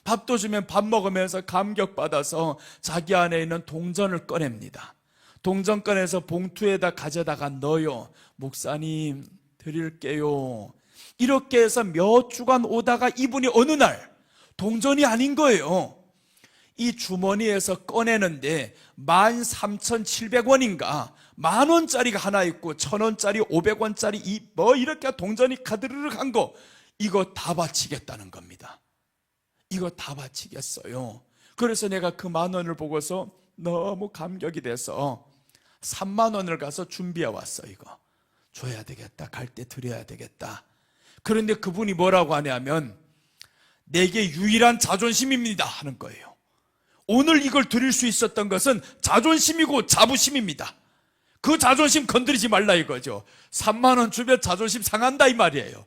밥도 주면 밥 먹으면서 감격받아서 자기 안에 있는 동전을 꺼냅니다. 동전 꺼내서 봉투에다 가져다가 넣어요. 목사님 드릴게요. 이렇게 해서 몇 주간 오다가 이분이 어느 날 동전이 아닌 거예요. 이 주머니에서 꺼내는데 13,700원인가 10,000원짜리가 하나 있고 1,000원짜리 500원짜리 뭐 이렇게 동전이 가드르륵 한 거, 이거 다 바치겠다는 겁니다. 이거 다 바치겠어요. 그래서 내가 그 10,000원을 보고서 너무 감격이 돼서 30,000원을 가서 준비해 왔어. 이거 줘야 되겠다, 갈 때 드려야 되겠다. 그런데 그분이 뭐라고 하냐면 내게 유일한 자존심입니다 하는 거예요. 오늘 이걸 드릴 수 있었던 것은 자존심이고 자부심입니다. 그 자존심 건드리지 말라 이거죠. 30,000원 주면 자존심 상한다 이 말이에요.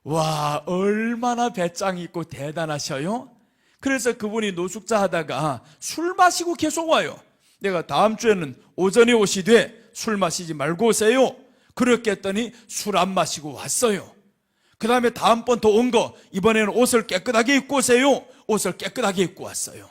와, 얼마나 배짱이 있고 대단하셔요. 그래서 그분이 노숙자 하다가 술 마시고 계속 와요. 내가 다음 주에는 오전에 오시되 술 마시지 말고 오세요. 그렇게 했더니 술 안 마시고 왔어요. 그 다음에 다음번 더 온 거, 이번에는 옷을 깨끗하게 입고 오세요. 옷을 깨끗하게 입고 왔어요.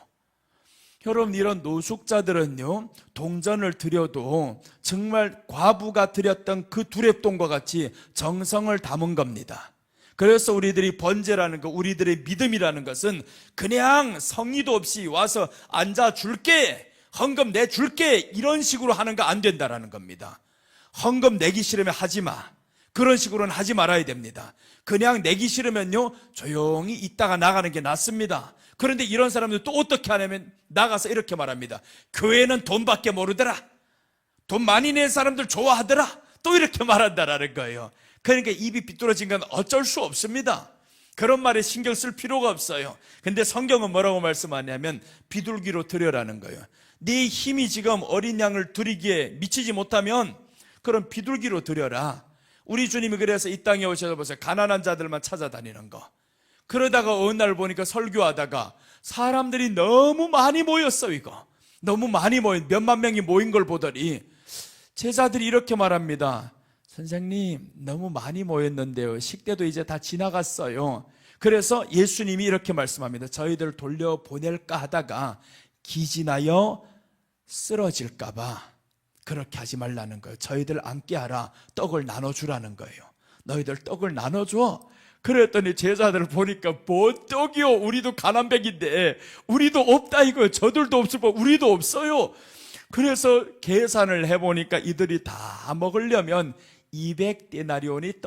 여러분, 이런 노숙자들은요, 동전을 드려도 정말 과부가 드렸던 그 두렙돈과 같이 정성을 담은 겁니다. 그래서 우리들이 번제라는 거, 우리들의 믿음이라는 것은 그냥 성의도 없이 와서 앉아줄게, 헌금 내줄게 이런 식으로 하는 거 안 된다라는 겁니다. 헌금 내기 싫으면 하지 마. 그런 식으로는 하지 말아야 됩니다. 그냥 내기 싫으면요, 조용히 있다가 나가는 게 낫습니다. 그런데 이런 사람들 또 어떻게 하냐면 나가서 이렇게 말합니다. 교회는 돈밖에 모르더라. 돈 많이 낸 사람들 좋아하더라. 또 이렇게 말한다라는 거예요. 그러니까 입이 삐뚤어진 건 어쩔 수 없습니다. 그런 말에 신경 쓸 필요가 없어요. 근데 성경은 뭐라고 말씀하냐면 비둘기로 드려라는 거예요. 네 힘이 지금 어린 양을 드리기에 미치지 못하면 그럼 비둘기로 드려라. 우리 주님이 그래서 이 땅에 오셔서 보세요. 가난한 자들만 찾아다니는 거. 그러다가 어느 날 보니까 설교하다가 사람들이 너무 많이 모였어. 이거 너무 많이 모인, 몇만 명이 모인 걸 보더니 제자들이 이렇게 말합니다. 선생님, 너무 많이 모였는데요, 식대도 이제 다 지나갔어요. 그래서 예수님이 이렇게 말씀합니다. 저희들 돌려보낼까 하다가 기진하여 쓰러질까 봐 그렇게 하지 말라는 거예요. 저희들 앉게 하라. 떡을 나눠주라는 거예요. 너희들 떡을 나눠줘. 그랬더니 제자들을 보니까 뭐 떡이요, 우리도 가난백인데 우리도 없다 이거예요. 저들도 없을 뻔 우리도 없어요. 그래서 계산을 해보니까 이들이 다 먹으려면 200데나리온이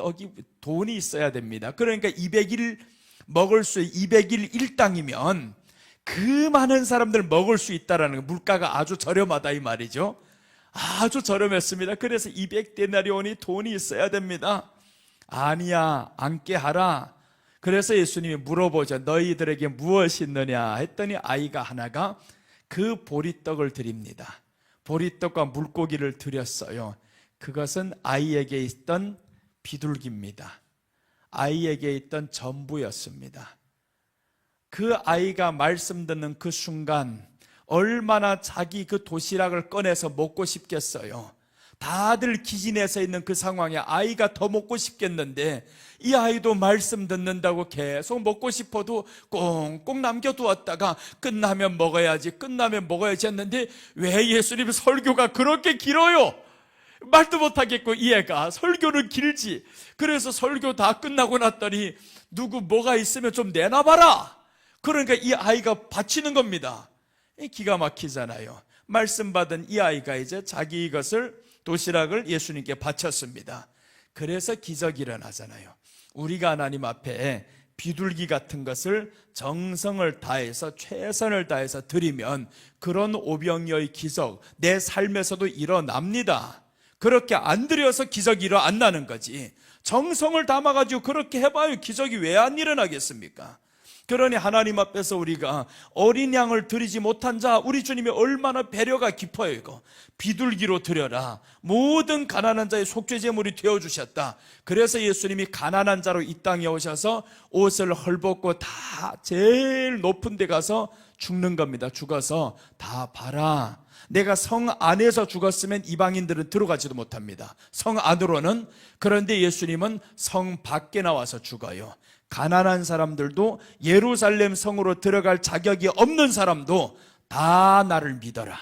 돈이 있어야 됩니다. 그러니까 200일 먹을 수 200일 일당이면 그 많은 사람들 먹을 수 있다라는 거, 물가가 아주 저렴하다 이 말이죠. 아주 저렴했습니다. 그래서 200데나리온이 돈이 있어야 됩니다. 아니야, 앉게 하라. 그래서 예수님이 물어보죠. 너희들에게 무엇이 있느냐 했더니 아이가 하나가 그 보리떡을 드립니다. 보리떡과 물고기를 드렸어요. 그것은 아이에게 있던 비둘기입니다. 아이에게 있던 전부였습니다. 그 아이가 말씀 듣는 그 순간 얼마나 자기 그 도시락을 꺼내서 먹고 싶겠어요. 다들 기진해서 있는 그 상황에 아이가 더 먹고 싶겠는데 이 아이도 말씀 듣는다고 계속 먹고 싶어도 꽁꽁 남겨두었다가 끝나면 먹어야지 했는데 왜 예수님 설교가 그렇게 길어요? 말도 못하겠고 이 애가 설교는 길지. 그래서 설교 다 끝나고 났더니 누구 뭐가 있으면 좀 내놔봐라. 그러니까 이 아이가 바치는 겁니다. 기가 막히잖아요. 말씀 받은 이 아이가 이제 자기 이것을 도시락을 예수님께 바쳤습니다. 그래서 기적이 일어나잖아요. 우리가 하나님 앞에 비둘기 같은 것을 정성을 다해서 최선을 다해서 드리면 그런 오병이어의 기적 내 삶에서도 일어납니다. 그렇게 안 드려서 기적이 안 나는 거지. 정성을 담아가지고 그렇게 해봐요. 기적이 왜 안 일어나겠습니까? 그러니 하나님 앞에서 우리가 어린 양을 드리지 못한 자, 우리 주님이 얼마나 배려가 깊어요. 이거 비둘기로 드려라. 모든 가난한 자의 속죄제물이 되어주셨다. 그래서 예수님이 가난한 자로 이 땅에 오셔서 옷을 헐벗고 다 제일 높은 데 가서 죽는 겁니다. 죽어서 다 봐라. 내가 성 안에서 죽었으면 이방인들은 들어가지도 못합니다. 성 안으로는. 그런데 예수님은 성 밖에 나와서 죽어요. 가난한 사람들도 예루살렘 성으로 들어갈 자격이 없는 사람도 다 나를 믿어라.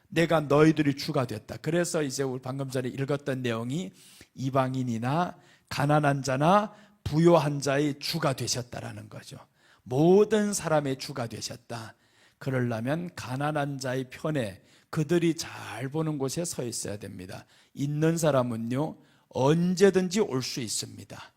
내가 너희들이 주가 됐다. 그래서 이제 우리 방금 전에 읽었던 내용이 이방인이나 가난한 자나 부요한 자의 주가 되셨다라는 거죠. 모든 사람의 주가 되셨다. 그러려면 가난한 자의 편에 그들이 잘 보는 곳에 서 있어야 됩니다. 있는 사람은요 언제든지 올 수 있습니다.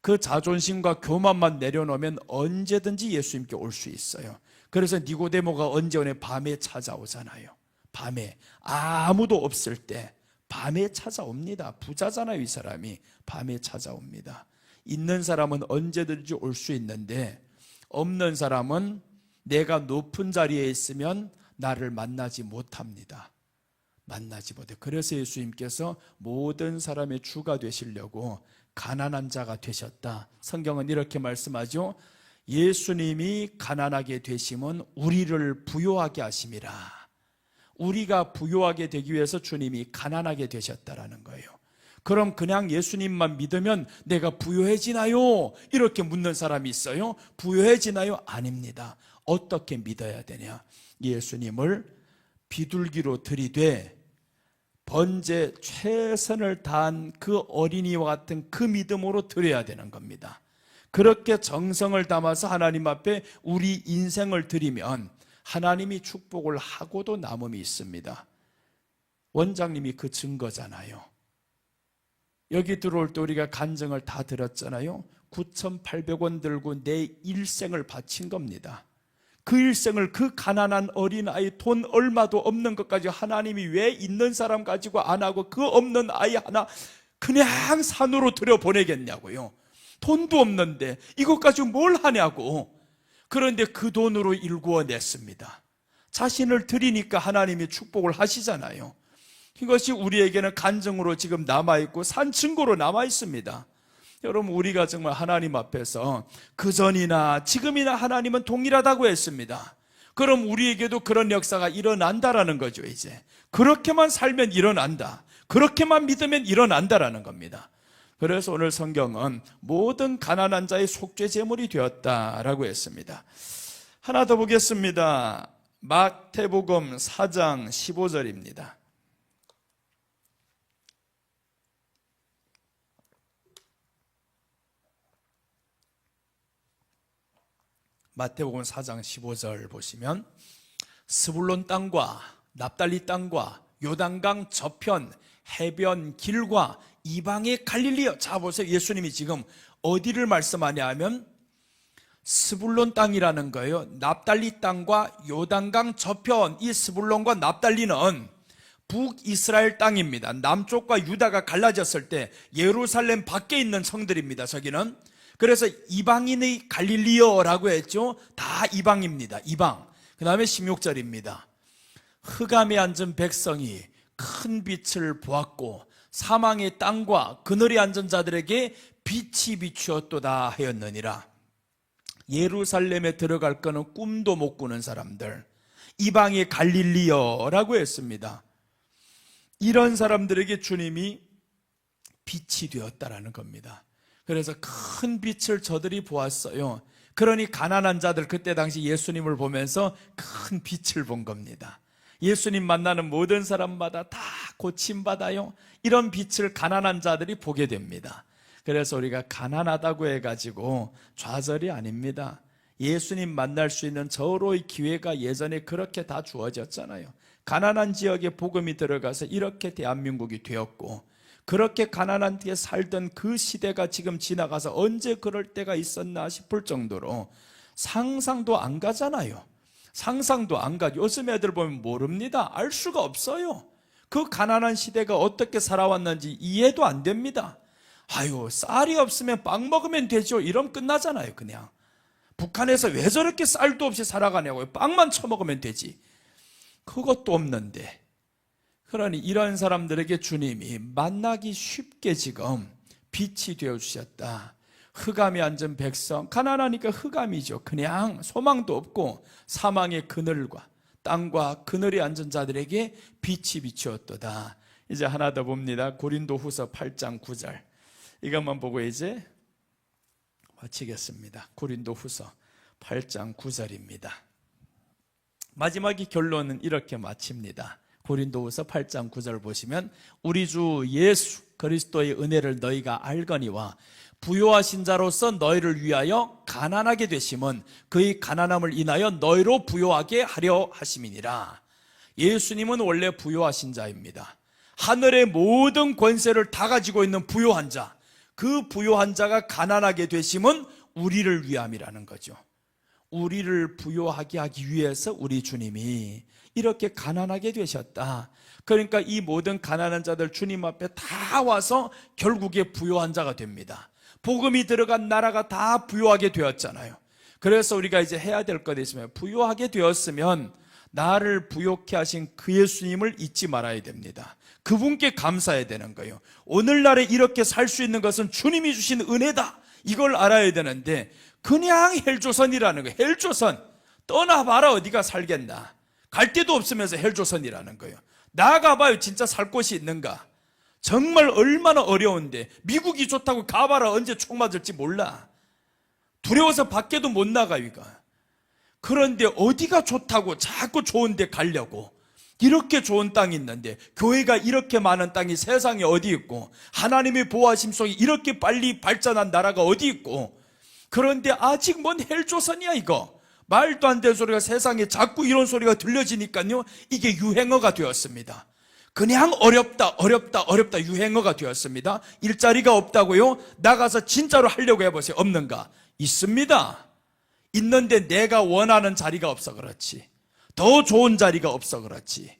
그 자존심과 교만만 내려놓으면 언제든지 예수님께 올 수 있어요. 그래서 니고데모가 언제 오냐? 밤에 찾아오잖아요. 밤에 아무도 없을 때 밤에 찾아옵니다. 부자잖아요. 이 사람이 밤에 찾아옵니다. 있는 사람은 언제든지 올 수 있는데 없는 사람은 내가 높은 자리에 있으면 나를 만나지 못합니다. 만나지 못해. 그래서 예수님께서 모든 사람의 주가 되시려고 가난한 자가 되셨다. 성경은 이렇게 말씀하죠. 예수님이 가난하게 되심은 우리를 부요하게 하심이라. 우리가 부요하게 되기 위해서 주님이 가난하게 되셨다라는 거예요. 그럼 그냥 예수님만 믿으면 내가 부요해지나요? 이렇게 묻는 사람이 있어요. 부요해지나요? 아닙니다. 어떻게 믿어야 되냐? 예수님을 비둘기로 들이되 번제 최선을 다한 그 어린이와 같은 그 믿음으로 드려야 되는 겁니다. 그렇게 정성을 담아서 하나님 앞에 우리 인생을 드리면 하나님이 축복을 하고도 남음이 있습니다. 원장님이 그 증거잖아요. 여기 들어올 때 우리가 간증을 다 들었잖아요. 9,800원 들고 내 일생을 바친 겁니다. 그 일생을 그 가난한 어린아이 돈 얼마도 없는 것까지 하나님이 왜 있는 사람 가지고 안 하고 그 없는 아이 하나 그냥 산으로 들여보내겠냐고요. 돈도 없는데 이것 가지고 뭘 하냐고. 그런데 그 돈으로 일구어냈습니다. 자신을 드리니까 하나님이 축복을 하시잖아요. 이것이 우리에게는 간증으로 지금 남아있고 산 증거로 남아있습니다. 여러분, 우리가 정말 하나님 앞에서 그전이나 지금이나 하나님은 동일하다고 했습니다. 그럼 우리에게도 그런 역사가 일어난다라는 거죠. 이제 그렇게만 살면 일어난다, 그렇게만 믿으면 일어난다라는 겁니다. 그래서 오늘 성경은 모든 가난한 자의 속죄 제물이 되었다라고 했습니다. 하나 더 보겠습니다. 마태복음 4장 15절입니다. 마태복음 4장 15절 보시면 스불론 땅과 납달리 땅과 요단강 저편 해변 길과 이방의 갈릴리여. 자 보세요, 예수님이 지금 어디를 말씀하냐 하면 스불론 땅이라는 거예요. 납달리 땅과 요단강 저편, 이 스불론과 납달리는 북이스라엘 땅입니다. 남쪽과 유다가 갈라졌을 때 예루살렘 밖에 있는 성들입니다. 저기는. 그래서 이방인의 갈릴리여라고 했죠. 다 이방입니다. 이방. 그 다음에 16절입니다. 흑암에 앉은 백성이 큰 빛을 보았고 사망의 땅과 그늘에 앉은 자들에게 빛이 비추었도다 하였느니라. 예루살렘에 들어갈 거는 꿈도 못 꾸는 사람들, 이방의 갈릴리여라고 했습니다. 이런 사람들에게 주님이 빛이 되었다라는 겁니다. 그래서 큰 빛을 저들이 보았어요. 그러니 가난한 자들, 그때 당시 예수님을 보면서 큰 빛을 본 겁니다. 예수님 만나는 모든 사람마다 다 고침받아요. 이런 빛을 가난한 자들이 보게 됩니다. 그래서 우리가 가난하다고 해가지고 좌절이 아닙니다. 예수님 만날 수 있는 저로의 기회가 예전에 그렇게 다 주어졌잖아요. 가난한 지역에 복음이 들어가서 이렇게 대한민국이 되었고, 그렇게 가난한 데 살던 그 시대가 지금 지나가서 언제 그럴 때가 있었나 싶을 정도로 상상도 안 가잖아요. 상상도 안 가죠. 요즘 애들 보면 모릅니다. 알 수가 없어요. 그 가난한 시대가 어떻게 살아왔는지 이해도 안 됩니다. 아유, 쌀이 없으면 빵 먹으면 되죠. 이러면 끝나잖아요. 그냥 북한에서 왜 저렇게 쌀도 없이 살아가냐고요. 빵만 처먹으면 되지. 그것도 없는데. 그러니 이런 사람들에게 주님이 만나기 쉽게 지금 빛이 되어주셨다. 흑암에 앉은 백성, 가난하니까 흑암이죠. 그냥 소망도 없고 사망의 그늘과 땅과 그늘에 앉은 자들에게 빛이 비추었도다. 이제 하나 더 봅니다. 고린도후서 8장 9절. 이것만 보고 이제 마치겠습니다. 고린도후서 8장 9절입니다. 마지막이 결론은 이렇게 마칩니다. 고린도후서 8장 9절 보시면 우리 주 예수 그리스도의 은혜를 너희가 알거니와 부요하신 자로서 너희를 위하여 가난하게 되심은 그의 가난함을 인하여 너희로 부요하게 하려 하심이니라. 예수님은 원래 부요하신 자입니다. 하늘의 모든 권세를 다 가지고 있는 부요한 자, 그 부요한 자가 가난하게 되심은 우리를 위함이라는 거죠. 우리를 부요하게 하기 위해서 우리 주님이 이렇게 가난하게 되셨다. 그러니까 이 모든 가난한 자들 주님 앞에 다 와서 결국에 부요한 자가 됩니다. 복음이 들어간 나라가 다 부요하게 되었잖아요. 그래서 우리가 이제 해야 될 것 있으면, 부요하게 되었으면 나를 부요케 하신 그 예수님을 잊지 말아야 됩니다. 그분께 감사해야 되는 거예요. 오늘날에 이렇게 살 수 있는 것은 주님이 주신 은혜다, 이걸 알아야 되는데 그냥 헬조선이라는 거예요. 헬조선 떠나봐라. 어디가 살겠나. 갈 데도 없으면서 헬조선이라는 거예요. 나가봐요. 진짜 살 곳이 있는가. 정말 얼마나 어려운데. 미국이 좋다고 가봐라. 언제 총 맞을지 몰라. 두려워서 밖에도 못 나가요. 이거. 그런데 어디가 좋다고 자꾸 좋은 데 가려고. 이렇게 좋은 땅이 있는데, 교회가 이렇게 많은 땅이 세상에 어디 있고, 하나님의 보호하심 속에 이렇게 빨리 발전한 나라가 어디 있고, 그런데 아직 뭔 헬조선이야 이거. 말도 안 되는 소리가 세상에 자꾸 이런 소리가 들려지니까요, 이게 유행어가 되었습니다. 그냥 어렵다 유행어가 되었습니다. 일자리가 없다고요? 나가서 진짜로 하려고 해보세요. 없는가? 있습니다. 있는데 내가 원하는 자리가 없어 그렇지. 더 좋은 자리가 없어 그렇지.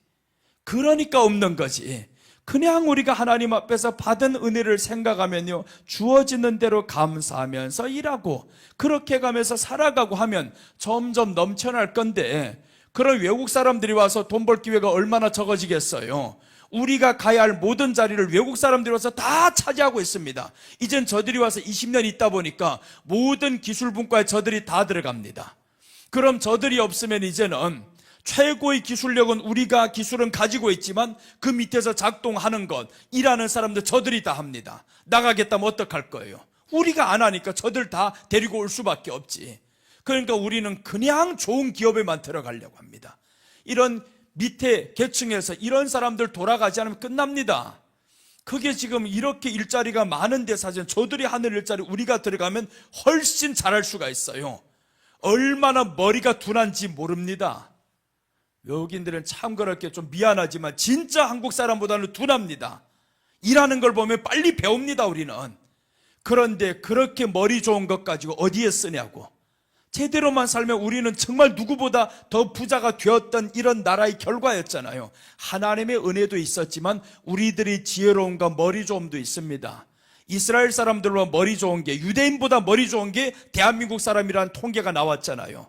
그러니까 없는 거지. 그냥 우리가 하나님 앞에서 받은 은혜를 생각하면요, 주어지는 대로 감사하면서 일하고 그렇게 가면서 살아가고 하면 점점 넘쳐날 건데, 그런 외국 사람들이 와서 돈 벌 기회가 얼마나 적어지겠어요. 우리가 가야 할 모든 자리를 외국 사람들이 와서 다 차지하고 있습니다. 이젠 저들이 와서 20년 있다 보니까 모든 기술 분과에 저들이 다 들어갑니다. 그럼 저들이 없으면 이제는 최고의 기술력은 우리가 기술은 가지고 있지만 그 밑에서 작동하는 것, 일하는 사람들 저들이 다 합니다. 나가겠다면 어떡할 거예요? 우리가 안 하니까 저들 다 데리고 올 수밖에 없지. 그러니까 우리는 그냥 좋은 기업에만 들어가려고 합니다. 이런 밑에 계층에서 이런 사람들 돌아가지 않으면 끝납니다. 그게 지금 이렇게 일자리가 많은데 사실 저들이 하는 일자리 우리가 들어가면 훨씬 잘할 수가 있어요. 얼마나 머리가 둔한지 모릅니다. 외국인들은 참 그렇게 좀 미안하지만 진짜 한국 사람보다는 둔합니다. 일하는 걸 보면 빨리 배웁니다, 우리는. 그런데 그렇게 머리 좋은 것 가지고 어디에 쓰냐고. 제대로만 살면 우리는 정말 누구보다 더 부자가 되었던 이런 나라의 결과였잖아요. 하나님의 은혜도 있었지만 우리들이 지혜로움과 머리 좋음도 있습니다. 이스라엘 사람들로 머리 좋은 게, 유대인보다 머리 좋은 게 대한민국 사람이라는 통계가 나왔잖아요.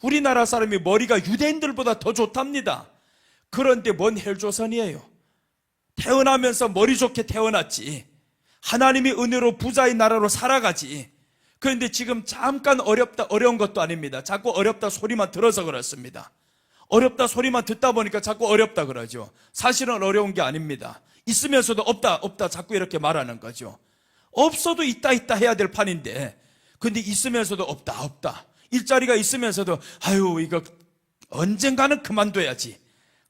우리나라 사람이 머리가 유대인들보다 더 좋답니다. 그런데 뭔 헬조선이에요. 태어나면서 머리 좋게 태어났지. 하나님의 은혜로 부자의 나라로 살아가지. 그런데 지금 잠깐 어려운 것도 아닙니다. 자꾸 어렵다 소리만 들어서 그렇습니다. 어렵다 소리만 듣다 보니까 자꾸 어렵다 그러죠. 사실은 어려운 게 아닙니다. 있으면서도 없다 자꾸 이렇게 말하는 거죠. 없어도 있다 해야 될 판인데, 근데 있으면서도 없다. 일자리가 있으면서도 아유 이거 언젠가는 그만둬야지.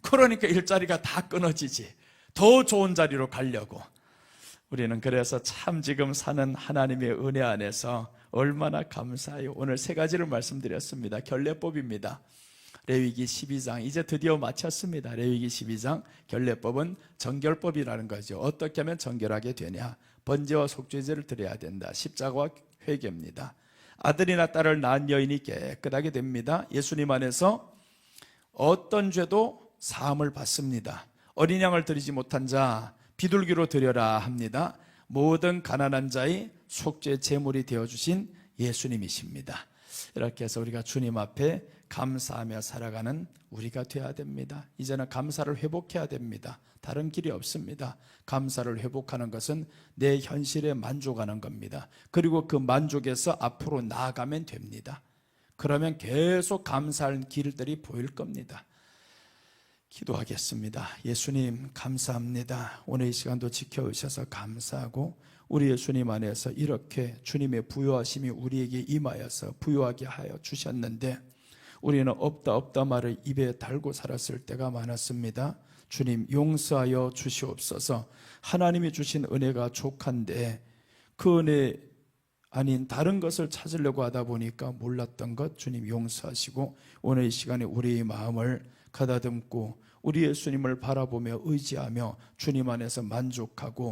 그러니까 일자리가 다 끊어지지. 더 좋은 자리로 가려고. 우리는 그래서 참 지금 사는 하나님의 은혜 안에서 얼마나 감사해요. 오늘 세 가지를 말씀드렸습니다. 결례법입니다. 레위기 12장 이제 드디어 마쳤습니다. 레위기 12장 결례법은 정결법이라는 거죠. 어떻게 하면 정결하게 되냐. 번제와 속죄제를 드려야 된다. 십자가와 회개입니다. 아들이나 딸을 낳은 여인이 깨끗하게 됩니다. 예수님 안에서 어떤 죄도 사함을 받습니다. 어린 양을 드리지 못한 자 비둘기로 드려라 합니다. 모든 가난한 자의 속죄 제물이 되어주신 예수님이십니다. 이렇게 해서 우리가 주님 앞에 감사하며 살아가는 우리가 되어야 됩니다. 이제는 감사를 회복해야 됩니다. 다른 길이 없습니다. 감사를 회복하는 것은 내 현실에 만족하는 겁니다. 그리고 그 만족에서 앞으로 나아가면 됩니다. 그러면 계속 감사할 길들이 보일 겁니다. 기도하겠습니다. 예수님 감사합니다. 오늘 이 시간도 지켜주셔서 감사하고 우리 예수님 안에서 이렇게 주님의 부요하심이 우리에게 임하여서 부요하게 하여 주셨는데 우리는 없다 말을 입에 달고 살았을 때가 많았습니다. 주님 용서하여 주시옵소서. 하나님이 주신 은혜가 족한데 그 은혜 아닌 다른 것을 찾으려고 하다 보니까 몰랐던 것 주님 용서하시고 오늘 이 시간에 우리의 마음을 가다듬고 우리 예수님을 바라보며 의지하며 주님 안에서 만족하고